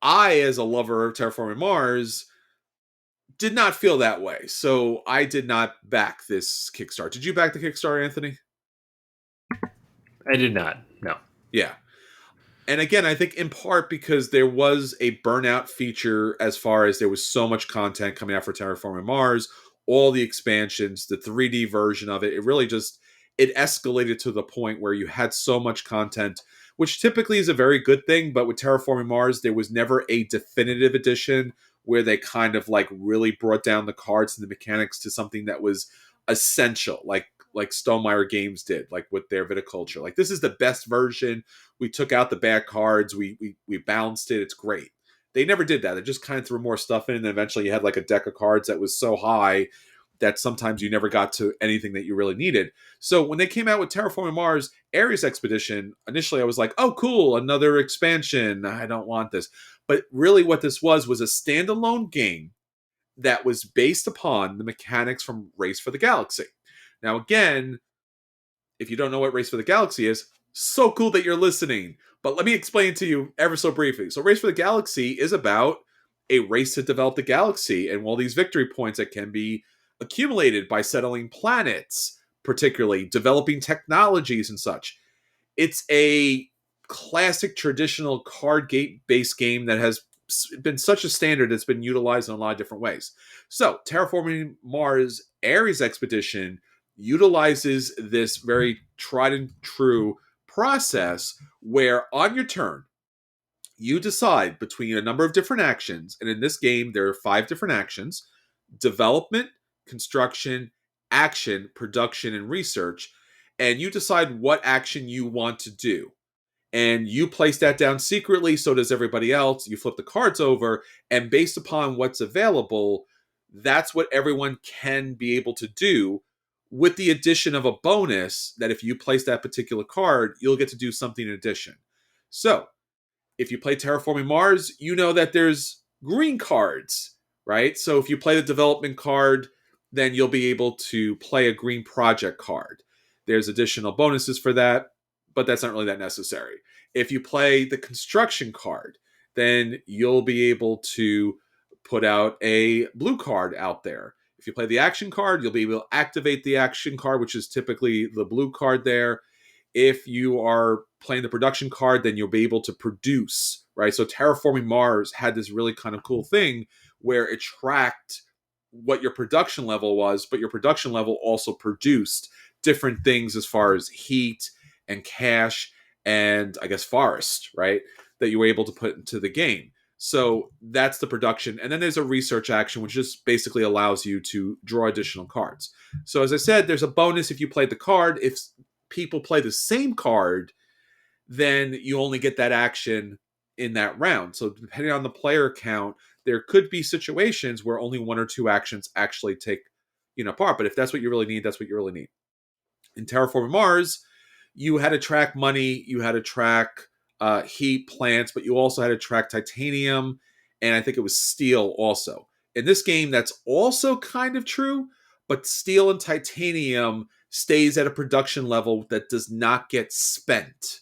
I, as a lover of Terraforming Mars, did not feel that way. So I did not back this Kickstarter. Did you back the Kickstarter, Anthony? I did not. No. Yeah. And again, I think in part because there was a burnout feature as far as there was so much content coming out for Terraforming Mars, all the expansions, the 3D version of it. It really just, it escalated to the point where you had so much content, which typically is a very good thing. But with Terraforming Mars, there was never a definitive edition where they kind of like really brought down the cards and the mechanics to something that was essential, like Stonemaier Games did, like with their viticulture. Like, this is the best version. We took out the bad cards. We balanced it. It's great. They never did that. They just kind of threw more stuff in, and eventually you had like a deck of cards that was so high that sometimes you never got to anything that you really needed. So when they came out with Terraforming Mars, Aries Expedition, initially I was like, oh, cool, another expansion. I don't want this. But really what this was a standalone game that was based upon the mechanics from Race for the Galaxy. Now, again, if you don't know what Race for the Galaxy is, so cool that you're listening. But let me explain to you ever so briefly. So Race for the Galaxy is about a race to develop the galaxy and all these victory points that can be accumulated by settling planets, particularly developing technologies and such. It's a classic traditional card based game that has been such a standard that's been utilized in a lot of different ways. So Terraforming Mars Aries Expedition utilizes this very tried and true process where on your turn, you decide between a number of different actions. And in this game, there are 5 different actions: development, construction, action, production, and research. And you decide what action you want to do. And you place that down secretly, so does everybody else. You flip the cards over, and based upon what's available, that's what everyone can be able to do, with the addition of a bonus that if you place that particular card, you'll get to do something in addition. So, if you play Terraforming Mars, you know that there's green cards, right? So if you play the development card, then you'll be able to play a green project card. There's additional bonuses for that, but that's not really that necessary. If you play the construction card, then you'll be able to put out a blue card out there. If you play the action card, you'll be able to activate the action card, which is typically the blue card there. If you are playing the production card, then you'll be able to produce, right? So Terraforming Mars had this really kind of cool thing where it tracked what your production level was, but your production level also produced different things as far as heat and cash and, I guess, forest, right? That you were able to put into the game. So that's the production. And then there's a research action, which just basically allows you to draw additional cards. So as I said, there's a bonus if you played the card. If people play the same card, then you only get that action in that round. So depending on the player count, there could be situations where only 1 or 2 actions actually take part. But if that's what you really need, that's what you really need. In Terraforming Mars, you had to track money, you had to track heat, plants, but you also had to track titanium, and I think it was steel also. In this game, that's also kind of true, but steel and titanium stays at a production level that does not get spent.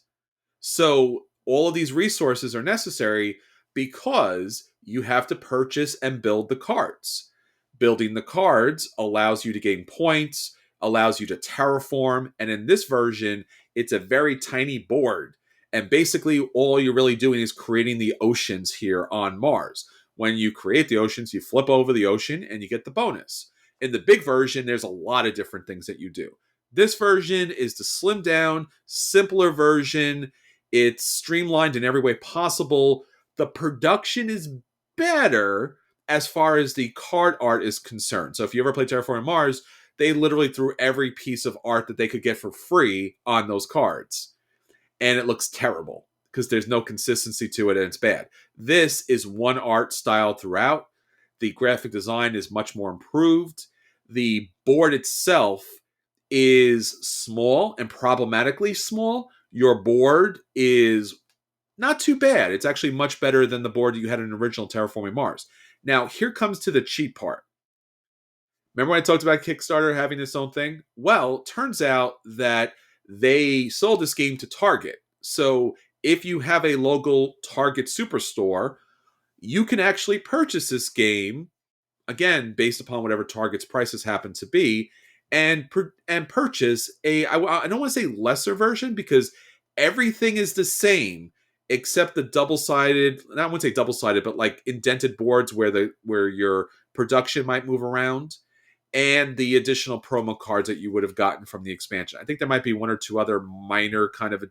So all of these resources are necessary because you have to purchase and build the cards. Building the cards allows you to gain points, allows you to terraform, and in this version, it's a very tiny board. And basically, all you're really doing is creating the oceans here on Mars. When you create the oceans, you flip over the ocean and you get the bonus. In the big version, there's a lot of different things that you do. This version is the slimmed down, simpler version. It's streamlined in every way possible. The production is better as far as the card art is concerned. So if you ever play Terraforming Mars, they literally threw every piece of art that they could get for free on those cards. And it looks terrible because there's no consistency to it and it's bad. This is one art style throughout. The graphic design is much more improved. The board itself is small and problematically small. Your board is not too bad. It's actually much better than the board you had in original Terraforming Mars. Now, here comes to the cheap part. Remember when I talked about Kickstarter having its own thing? Well, turns out that they sold this game to Target. So if you have a local Target superstore, you can actually purchase this game, again, based upon whatever Target's prices happen to be, and purchase I don't want to say lesser version because everything is the same except the double-sided, I wouldn't say double-sided, but like indented boards where your production might move around, and the additional promo cards that you would have gotten from the expansion. I think there might be 1 or 2 other minor kind of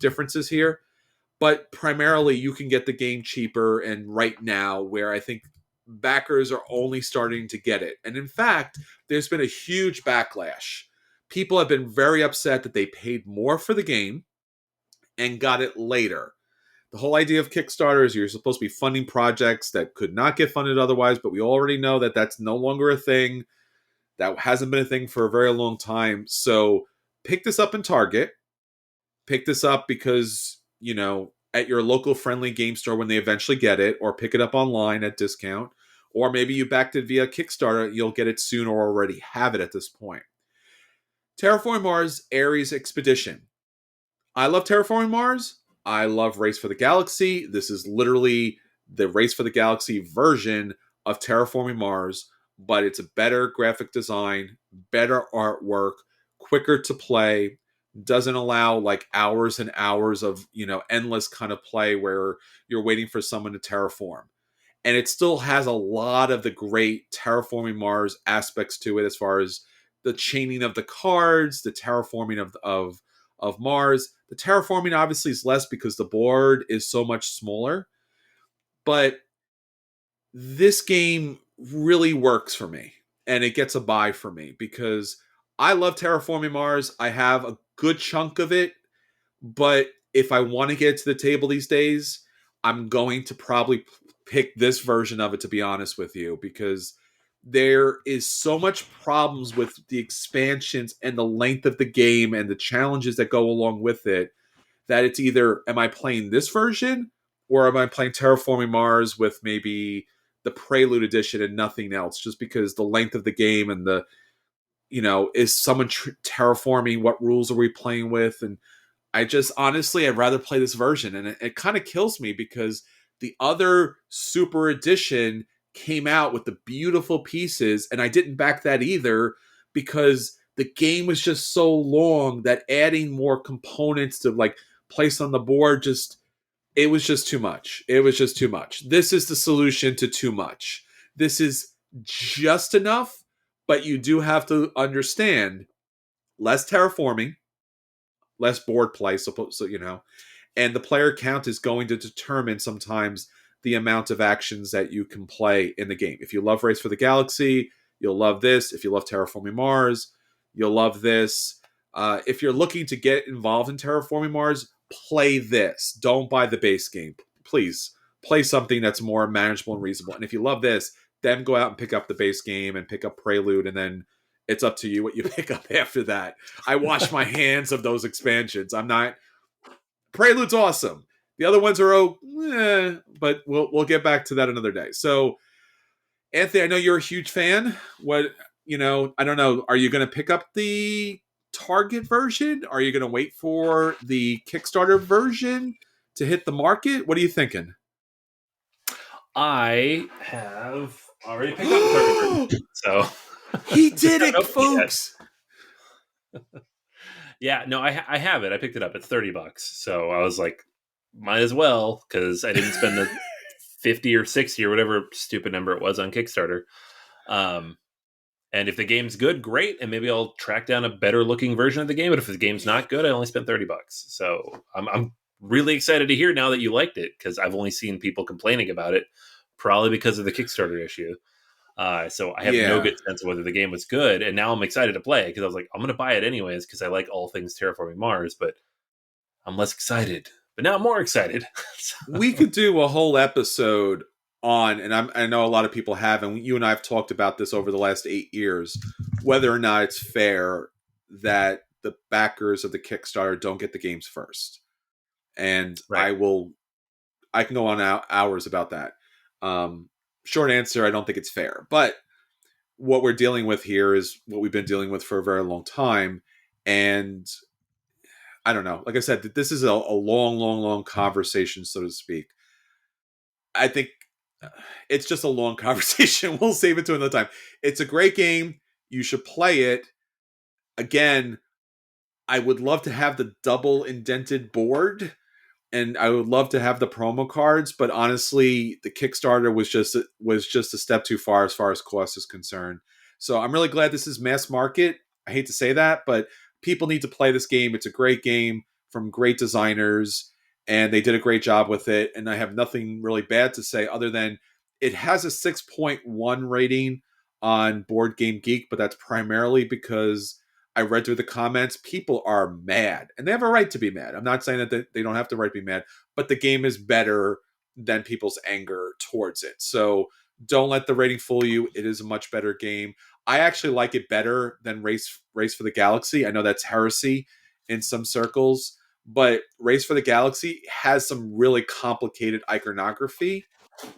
differences here, but primarily you can get the game cheaper, and right now where I think backers are only starting to get it. And in fact, there's been a huge backlash. People have been very upset that they paid more for the game and got it later. The whole idea of Kickstarter is you're supposed to be funding projects that could not get funded otherwise, but we already know that that's no longer a thing. That hasn't been a thing for a very long time. So pick this up in Target. Pick this up because, at your local friendly game store when they eventually get it, or pick it up online at discount, or maybe you backed it via Kickstarter, you'll get it soon or already have it at this point. Terraforming Mars Aries Expedition. I love Terraforming Mars. I love Race for the Galaxy. This is literally the Race for the Galaxy version of Terraforming Mars, but it's a better graphic design, better artwork, quicker to play, doesn't allow like hours and hours of, endless kind of play where you're waiting for someone to terraform. And it still has a lot of the great Terraforming Mars aspects to it as far as the chaining of the cards, the terraforming of Mars. The terraforming obviously is less because the board is so much smaller, but this game really works for me, and it gets a buy for me because I love Terraforming Mars. I have a good chunk of it, but if I want to get to the table these days, I'm going to probably pick this version of it, to be honest with you, because there is so much problems with the expansions and the length of the game and the challenges that go along with it, that it's either am I playing this version or am I playing Terraforming Mars with maybe the Prelude edition and nothing else, just because the length of the game and the, is someone terraforming, what rules are we playing with? And I just honestly, I'd rather play this version. And it kind of kills me because the other super edition came out with the beautiful pieces, and I didn't back that either because the game was just so long that adding more components to like place on the board it was just too much. It was just too much. This is the solution to too much. This is just enough, but you do have to understand less terraforming, less board play, and the player count is going to determine sometimes the amount of actions that you can play in the game. If you love Race for the Galaxy, you'll love this. If you love Terraforming Mars, you'll love this. If you're looking to get involved in Terraforming Mars, play this. Don't buy the base game. Please play something that's more manageable and reasonable. And if you love this, then go out and pick up the base game and pick up Prelude, and then it's up to you what you pick up after that. I wash my hands of those expansions. I'm not. Prelude's awesome. The other ones are but we'll get back to that another day. So, Anthony, I know you're a huge fan. I don't know. Are you going to pick up the Target version? Are you going to wait for the Kickstarter version to hit the market? What are you thinking? I have already picked up the Target version, so he did it, folks. Yeah, no, I have it. I picked it up. It's $30, so I was like, might as well, because I didn't spend the 50 or 60 or whatever stupid number it was on Kickstarter. And if the game's good, great, and maybe I'll track down a better looking version of the game. But if the game's not good, I only spent $30. So I'm really excited to hear now that you liked it, because I've only seen people complaining about it, probably because of the Kickstarter issue. So I have no good sense of whether the game was good, and now I'm excited to play because I was like, I'm going to buy it anyways because I like all things Terraforming Mars, but I'm less excited. But now I'm more excited. We could do a whole episode on, and I know a lot of people have, and you and I have talked about this over the last 8 years, whether or not it's fair that the backers of the Kickstarter don't get the games first. And right. I can go on hours about that. Short answer, I don't think it's fair. But what we're dealing with here is what we've been dealing with for a very long time. And I don't know. Like I said, this is a long conversation, so to speak. I think it's just a long conversation. We'll save it to another time. It's a great game. You should play it. Again, I would love to have the double indented board, and I would love to have the promo cards, but honestly, the Kickstarter was just a step too far as cost is concerned. So I'm really glad this is mass market. I hate to say that, but people need to play this game. It's a great game from great designers, and they did a great job with it. And I have nothing really bad to say other than it has a 6.1 rating on Board Game Geek, but that's primarily because I read through the comments. People are mad, and they have a right to be mad. I'm not saying that they don't have the right to be mad, but the game is better than people's anger towards it. So don't let the rating fool you. It is a much better game. I actually like it better than Race for the Galaxy. I know that's heresy in some circles, but Race for the Galaxy has some really complicated iconography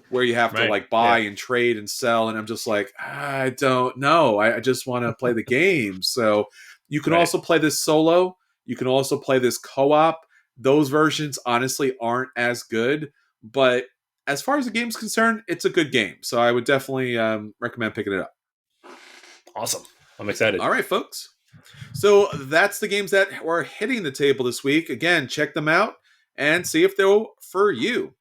where you have to like buy and trade and sell. And I'm just like, I don't know. I just want to play the game. So you can also play this solo. You can also play this co-op. Those versions honestly aren't as good, but as far as the game's concerned, it's a good game. So I would definitely recommend picking it up. Awesome. I'm excited. All right, folks. So that's the games that were hitting the table this week. Again, check them out and see if they're for you.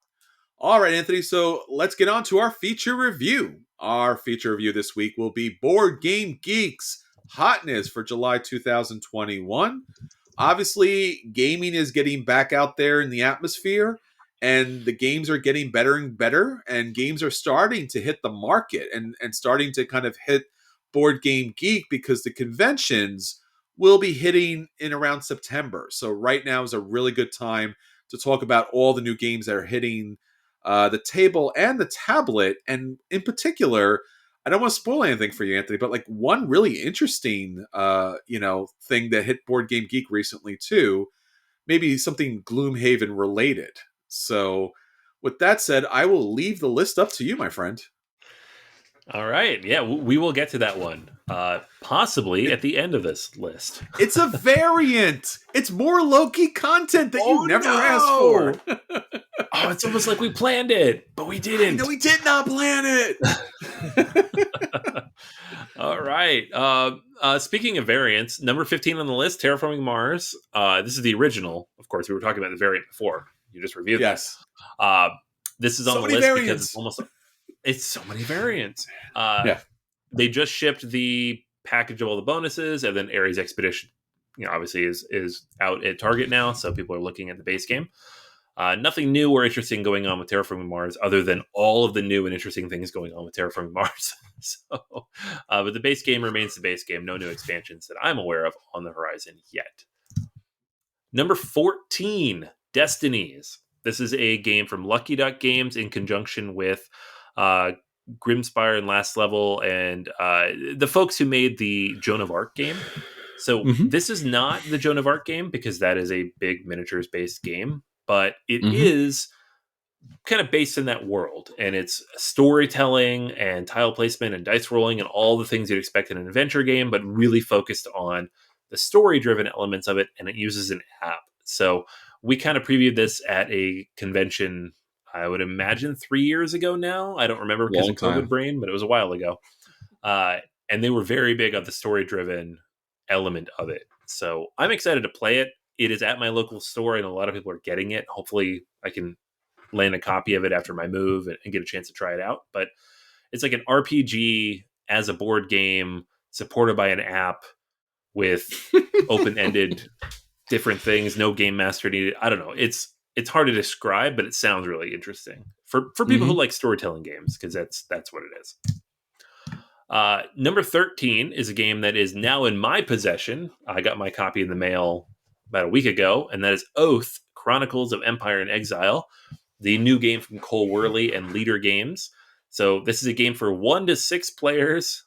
All right, Anthony, so let's get on to our feature review. Our feature review this week will be Board Game Geek's Hotness for July 2021. Obviously, gaming is getting back out there in the atmosphere, and the games are getting better and better, and games are starting to hit the market and starting to kind of hit Board Game Geek, because the conventions will be hitting in around September. So right now is a really good time to talk about all the new games that are hitting the table and the tablet. And in particular, I don't want to spoil anything for you, Anthony, but like one really interesting, thing that hit Board Game Geek recently too, maybe something Gloomhaven related. So, with that said, I will leave the list up to you, my friend. All right. Yeah, we will get to that one. Possibly at the end of this list. It's a variant. It's more Loki content that you never asked for. Oh, it's almost like we planned it, but we didn't. No, we did not plan it. All right. Speaking of variants, number 15 on the list, Terraforming Mars. This is the original. Of course, we were talking about the variant before. You just reviewed yes. This is on the list variants. because it's so many variants. Yeah. They just shipped the package of all the bonuses, and then Aries Expedition, obviously is out at Target now, so people are looking at the base game. Nothing new or interesting going on with Terraforming Mars, other than all of the new and interesting things going on with Terraforming Mars. But the base game remains the base game. No new expansions that I'm aware of on the horizon yet. Number 14, Destinies. This is a game from Lucky Duck Games in conjunction with Grimspire and Last Level and the folks who made the Joan of Arc game. So This is not the Joan of Arc game, because that is a big miniatures-based game, but it is kind of based in that world, and it's storytelling and tile placement and dice rolling and all the things you'd expect in an adventure game, but really focused on the story-driven elements of it, and it uses an app. So we kind of previewed this at a convention, I would imagine 3 years ago now. I don't remember because of COVID brain, but it was a while ago. And they were very big on the story-driven element of it. So I'm excited to play it. It is at my local store, and a lot of people are getting it. Hopefully I can land a copy of it after my move and get a chance to try it out. But it's like an RPG as a board game, supported by an app with open-ended different things, no game master needed. I don't know. It's hard to describe, but it sounds really interesting for people who like storytelling games, because that's what it is. Number 13 is a game that is now in my possession. I got my copy in the mail about a week ago, and that is Oath, Chronicles of Empire and Exile, the new game from Cole Worley and Leader Games. So this is a game for 1 to 6 players.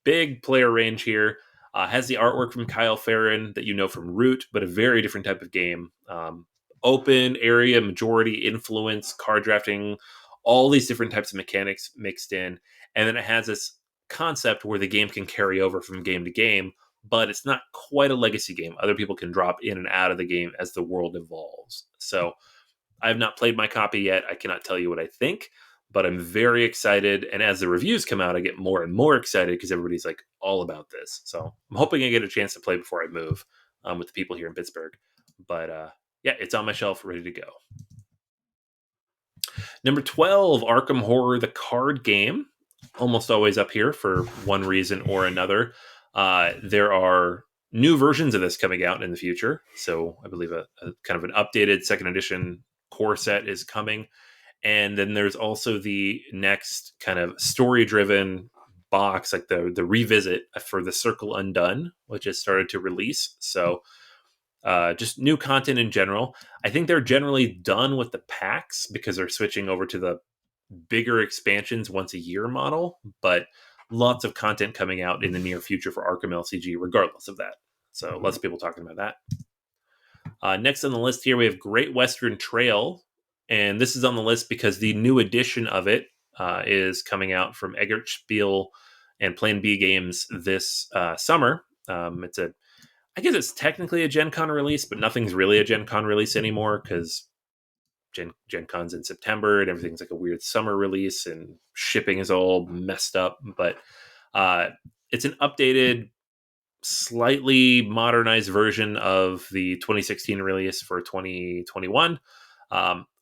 Big player range here. Has the artwork from Kyle Farron that you know from Root, but a very different type of game. Open area, majority influence, card drafting, all these different types of mechanics mixed in. And then it has this concept where the game can carry over from game to game, but it's not quite a legacy game. Other people can drop in and out of the game as the world evolves. So I have not played my copy yet. I cannot tell you what I think, but I'm very excited. And as the reviews come out, I get more and more excited because everybody's like all about this. So I'm hoping I get a chance to play before I move with the people here in Pittsburgh. But yeah, it's on my shelf, ready to go. Number 12, Arkham Horror, the card game. Almost always up here for one reason or another. There are new versions of this coming out in the future. So I believe a kind of an updated second edition core set is coming. And then there's also the next kind of story-driven box, like the revisit for the Circle Undone, which has started to release. So just new content in general. I think they're generally done with the packs because they're switching over to the bigger expansions once a year model, but lots of content coming out in the near future for Arkham LCG regardless of that. So lots of people talking about that. Next on the list here, we have Great Western Trail. And this is on the list because the new edition of it is coming out from Eggert Spiel and Plan B Games this summer. I guess it's technically a Gen Con release, but nothing's really a Gen Con release anymore because Gen Con's in September and everything's like a weird summer release and shipping is all messed up. But it's an updated, slightly modernized version of the 2016 release for 2021.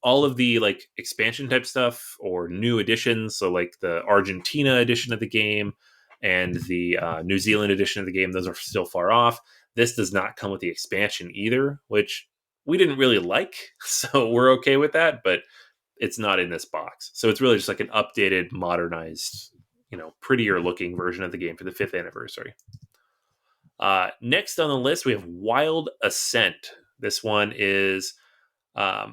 All of the like expansion type stuff or new additions, so like the Argentina edition of the game and the New Zealand edition of the game. Those are still far off. This does not come with the expansion either, which we didn't really like, so we're okay with that, but it's not in this box. So it's really just like an updated, modernized, prettier looking version of the game for the 5th anniversary. Next on the list, we have Wild Ascent. This one is, I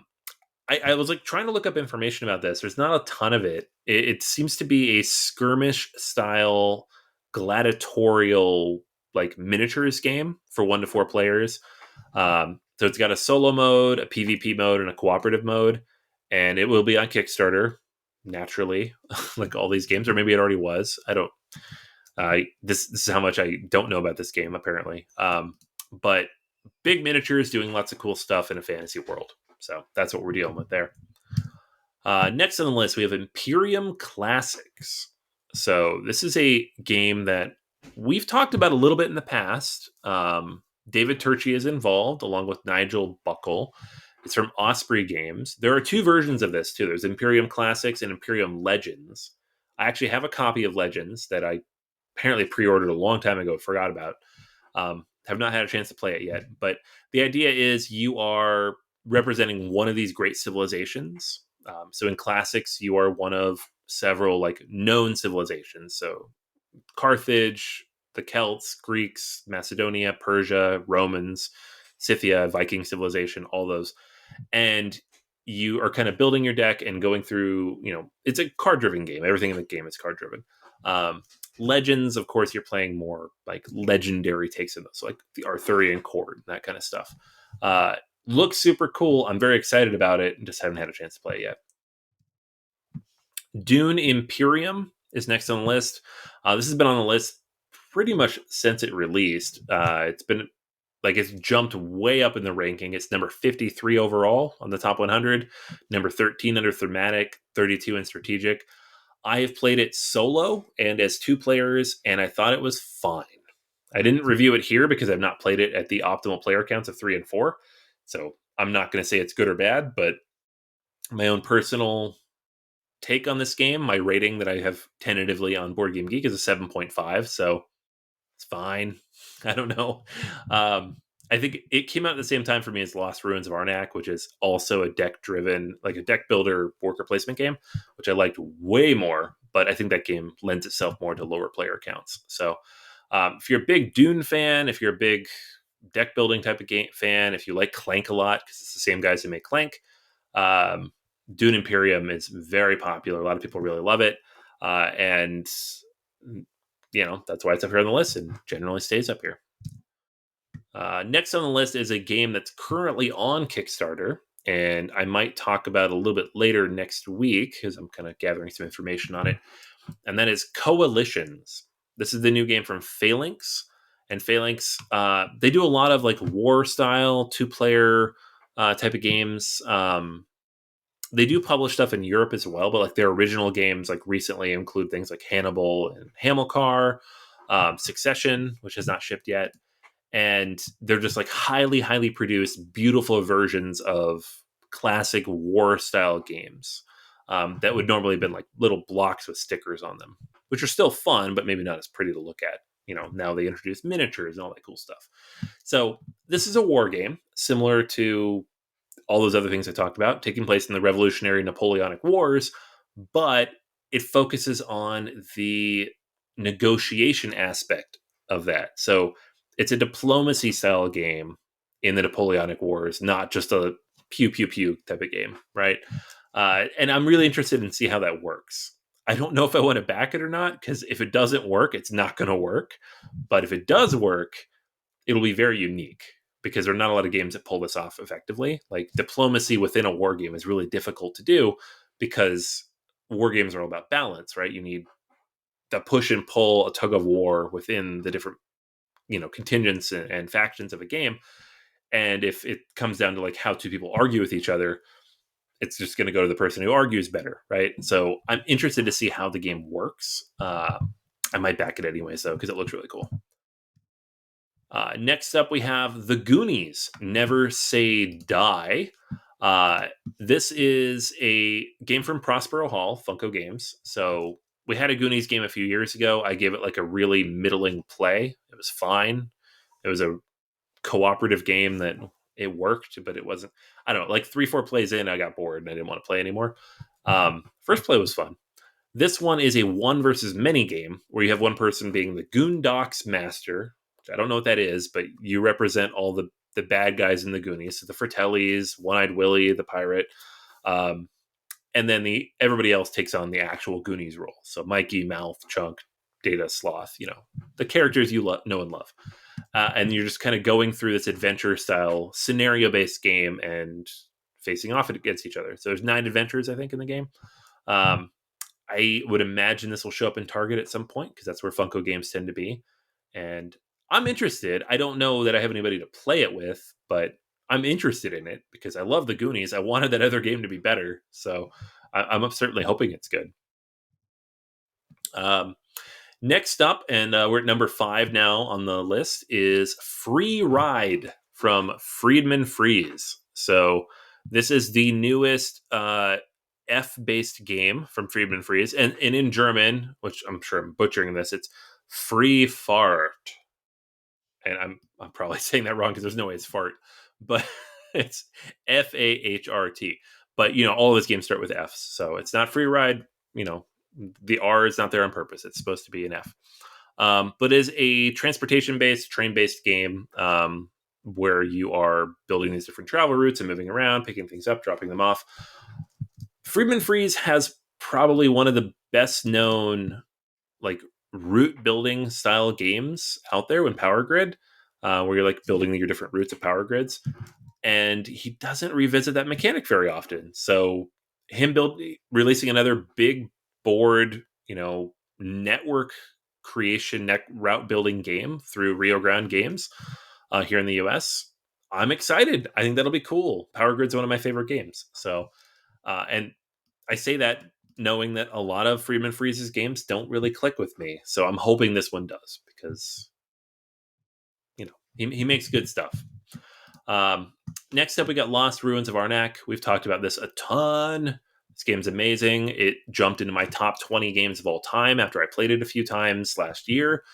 was like trying to look up information about this. There's not a ton of it. It seems to be a skirmish style gladiatorial like miniatures game for 1 to 4 players. So it's got a solo mode, a PvP mode, and a cooperative mode, and it will be on Kickstarter naturally, like all these games, or maybe it already was. I don't. This is how much I don't know about this game apparently. But big miniatures doing lots of cool stuff in a fantasy world. So that's what we're dealing with there. Next on the list, we have Imperium Classics. So this is a game that we've talked about a little bit in the past. David Turchi is involved along with Nigel Buckle. It's from Osprey Games. There are 2 versions of this too. There's Imperium Classics and Imperium Legends. I actually have a copy of Legends that I apparently pre-ordered a long time ago, forgot about. Have not had a chance to play it yet. But the idea is you are representing one of these great civilizations. So in Classics, you are one of several like known civilizations. So Carthage, the Celts, Greeks, Macedonia, Persia, Romans, Scythia, Viking civilization, all those. And you are kind of building your deck and going through, it's a card-driven game. Everything in the game is card-driven. Legends, of course, you're playing more like legendary takes in those, so like the Arthurian court, that kind of stuff. Looks super cool. I'm very excited about it and just haven't had a chance to play it yet. Dune Imperium is next on the list. This has been on the list pretty much since it released. It's been it's jumped way up in the ranking. It's number 53 overall on the top 100, number 13 under thematic, 32 in strategic. I have played it solo and as 2 players, and I thought it was fine. I didn't review it here because I've not played it at the optimal player counts of 3 and 4. So I'm not going to say it's good or bad, but my own personal take on this game, my rating that I have tentatively on Board Game Geek is a 7.5. So it's fine. I don't know. I think it came out at the same time for me as Lost Ruins of Arnak, which is also a deck-driven, like a deck builder worker placement game, which I liked way more. But I think that game lends itself more to lower player counts. So if you're a big Dune fan, if you're a big deck building type of game fan, if you like Clank a lot, because it's the same guys who make Clank, Dune Imperium is very popular. A lot of people really love it. And that's why it's up here on the list and generally stays up here. Next on the list is a game that's currently on Kickstarter, and I might talk about a little bit later next week because I'm kind of gathering some information on it. And that is Coalitions. This is the new game from Phalanx. And Phalanx, they do a lot of like war style 2-player type of games. They do publish stuff in Europe as well, but like their original games like recently include things like Hannibal and Hamilcar, Succession, which has not shipped yet. And they're just like highly produced, beautiful versions of classic war style games that would normally have been like little blocks with stickers on them, which are still fun, but maybe not as pretty to look at. Now they introduce miniatures and all that cool stuff. So this is a war game similar to all those other things I talked about, taking place in the Revolutionary Napoleonic Wars, but it focuses on the negotiation aspect of that. So it's a diplomacy style game in the Napoleonic Wars, not just a pew pew pew type of game, right? And I'm really interested in see how that works. I don't know if I want to back it or not, because if it doesn't work, it's not going to work. But if it does work, it'll be very unique, because there are not a lot of games that pull this off effectively. Like diplomacy within a war game is really difficult to do because war games are all about balance, right? You need the push and pull, a tug of war within the different, contingents and factions of a game. And if it comes down to like how 2 people argue with each other, it's just going to go to the person who argues better, right? So I'm interested to see how the game works. I might back it anyways, though, because it looks really cool. Next up, we have The Goonies Never Say Die. This is a game from Prospero Hall, Funko Games. So we had a Goonies game a few years ago. I gave it like a really middling play. It was fine. It was a cooperative game that it worked, but it wasn't. I don't know. Like 3-4 plays in, I got bored and I didn't want to play anymore. First play was fun. This one is a one versus many game where you have one person being the Goondocks Master, which I don't know what that is, but you represent all the bad guys in the Goonies. So the Fratellis, One-Eyed Willie, the pirate, and then everybody else takes on the actual Goonies role. So Mikey, Mouth, Chunk, Data, Sloth, the characters you know and love. And you're just kind of going through this adventure style scenario-based game and facing off against each other. So there's 9 adventures, I think, in the game. I would imagine this will show up in Target at some point because that's where Funko games tend to be. And I'm interested. I don't know that I have anybody to play it with, but I'm interested in it because I love the Goonies. I wanted that other game to be better. So I'm certainly hoping it's good. Next up, and we're at number 5 now on the list, is Free Ride from Friedman Freeze. So this is the newest F-based game from Friedman Freeze. And in German, which I'm sure I'm butchering this, it's Free Fart. And I'm probably saying that wrong because there's no way it's fart. But it's F-A-H-R-T. But, all of his games start with Fs. So it's not Free Ride, the R is not there on purpose. It's supposed to be an F. But is a transportation-based, train-based game where you are building these different travel routes and moving around, picking things up, dropping them off. Friedman Freeze has probably one of the best-known route building style games out there in Power Grid, where you're building your different routes of Power Grids. And he doesn't revisit that mechanic very often. So him releasing another big board, network creation, route building game through Rio Grande Games here in the US. I'm excited. I think that'll be cool. Power Grid's one of my favorite games. So, and I say that knowing that a lot of Friedman Freeze's games don't really click with me. So I'm hoping this one does because, he makes good stuff. Next up, we got Lost Ruins of Arnak. We've talked about this a ton. This game's amazing. It jumped into my top 20 games of all time after I played it a few times last year,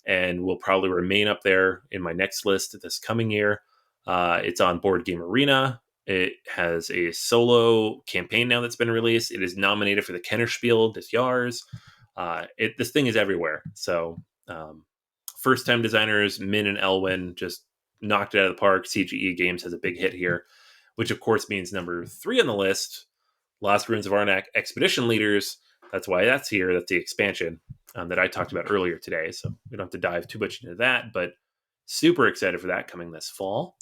and will probably remain up there in my next list this coming year. It's on Board Game Arena. It has a solo campaign now that's been released. It is nominated for the Kennerspiel des Jahres. This thing is everywhere. So first-time designers Min and Elwin just knocked it out of the park. CGE Games has a big hit here, which of course means number 3 on the list, Lost Ruins of Arnak Expedition Leaders. That's why that's here. That's the expansion that I talked about earlier today. So we don't have to dive too much into that, but super excited for that coming this fall.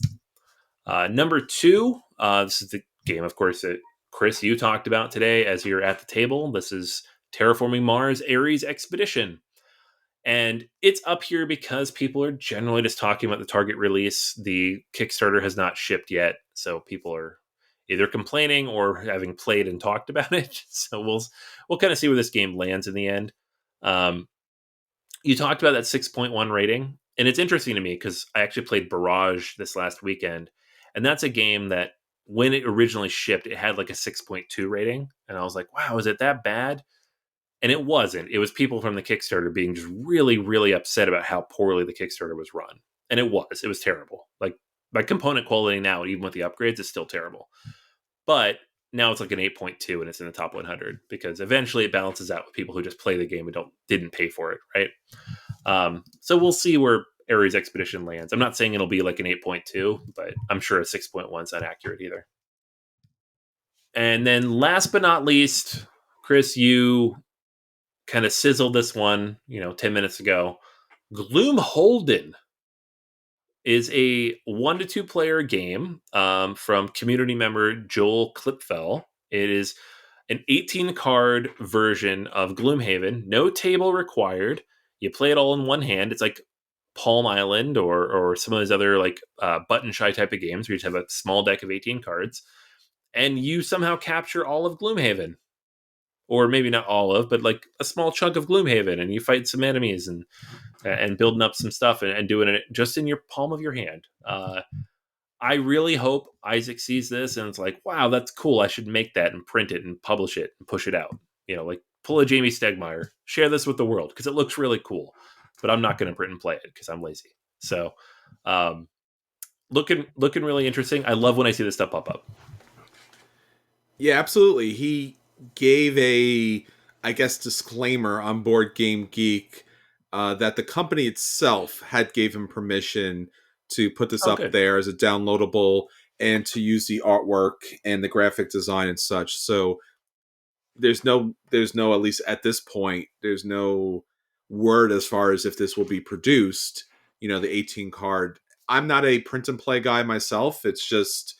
Number 2, this is the game, of course, that Chris, you talked about today as you're at the table. This is Terraforming Mars Aries Expedition. And it's up here because people are generally just talking about the Target release. The Kickstarter has not shipped yet, so people are either complaining or having played and talked about it. So we'll kind of see where this game lands in the end. You talked about that 6.1 rating, and it's interesting to me because I actually played Barrage this last weekend, and that's a game that when it originally shipped, it had like a 6.2 rating, and I was like, wow, is it that bad? And it wasn't. It was people from the Kickstarter being just really, really upset about how poorly the Kickstarter was run. And it was terrible. Like, by component quality now, even with the upgrades, it's still terrible. But now it's like an 8.2 and it's in the top 100 because eventually it balances out with people who just play the game and didn't pay for it, right? So we'll see where Ares Expedition lands. I'm not saying it'll be like an 8.2, but I'm sure a 6.1 is not accurate either. And then last but not least, Chris, you kind of sizzled this one, 10 minutes ago. Gloomholden is a 1 to 2 player game from community member Joel Klipfel. It is an 18 card version of Gloomhaven. No table required. You play it all in one hand. It's like Palm Island or some of those other button shy type of games where you just have a small deck of 18 cards. And you somehow capture all of Gloomhaven. Or maybe not all of, but like a small chunk of Gloomhaven, and you fight some enemies and building up some stuff and doing it just in your palm of your hand. I really hope Isaac sees this and it's like, wow, that's cool. I should make that and print it and publish it and push it out. pull a Jamie Stegmaier, share this with the world because it looks really cool, but I'm not going to print and play it because I'm lazy. So, looking really interesting. I love when I see this stuff pop up. Yeah, absolutely. He gave a, I guess, disclaimer on Board Game Geek that the company itself had gave him permission to put this Oh, up good. there as a downloadable and to use the artwork and the graphic design and such. So there's no, at least at this point, there's no word as far as if this will be produced. You know, the 18 card. I'm not a print and play guy myself. It's just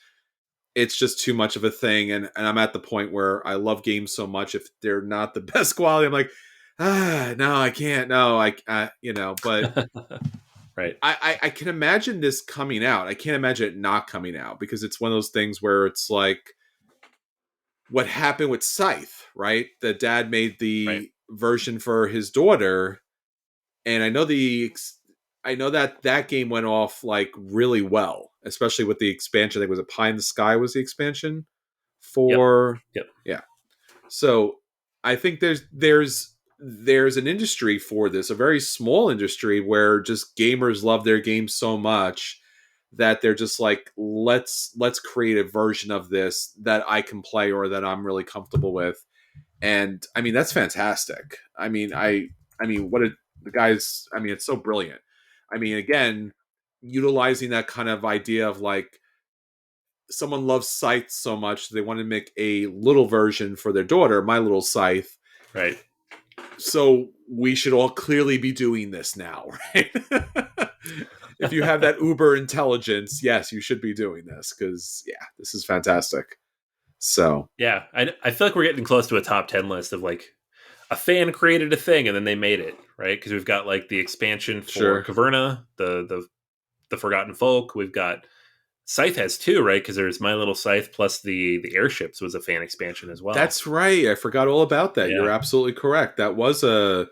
too much of a thing, and I'm at the point where I love games so much. If they're not the best quality, I'm like, no, I can't. No, but Right. I can imagine this coming out. I can't imagine it not coming out because it's one of those things where it's like what happened with Scythe, right? The dad made Right. the version for his daughter, and I know that that game went off like really well, especially with the expansion. I think was it Pie in the Sky was the expansion Yep. for Yep. yeah. So I think there's an industry for this, a very small industry where just gamers love their games so much that they're just like let's create a version of this that I can play or that I'm really comfortable with. And I mean that's fantastic. I mean what the guys, I mean it's so brilliant. I mean again, utilizing that kind of idea of like someone loves Scythe so much they want to make a little version for their daughter, my little Scythe. Right. So we should all clearly be doing this now, right? If you have that uber intelligence, yes, you should be doing this because yeah, this is fantastic. So Yeah. I feel like we're getting close to a top 10 list of like a fan created a thing and then they made it, right? Because we've got like the expansion for sure. Caverna, the Forgotten Folk. We've got Scythe has two, right? Because there's My Little Scythe plus the airships was a fan expansion as well. That's right. I forgot all about that. You're Yeah. absolutely correct. That was the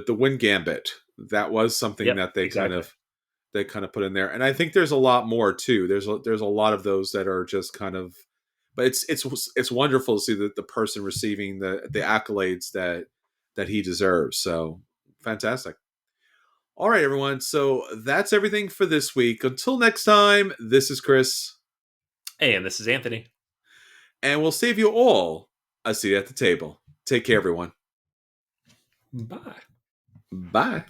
Wind Gambit. That was something Yep. that they Exactly. kind of put in there. And I think there's a lot more too. There's a lot of those that are just kind of, but it's wonderful to see the person receiving the accolades that he deserves. So fantastic. All right, everyone. So that's everything for this week. Until next time, this is Chris, And this is Anthony. and we'll save you all a seat at the table. Take care, everyone. Bye. Bye.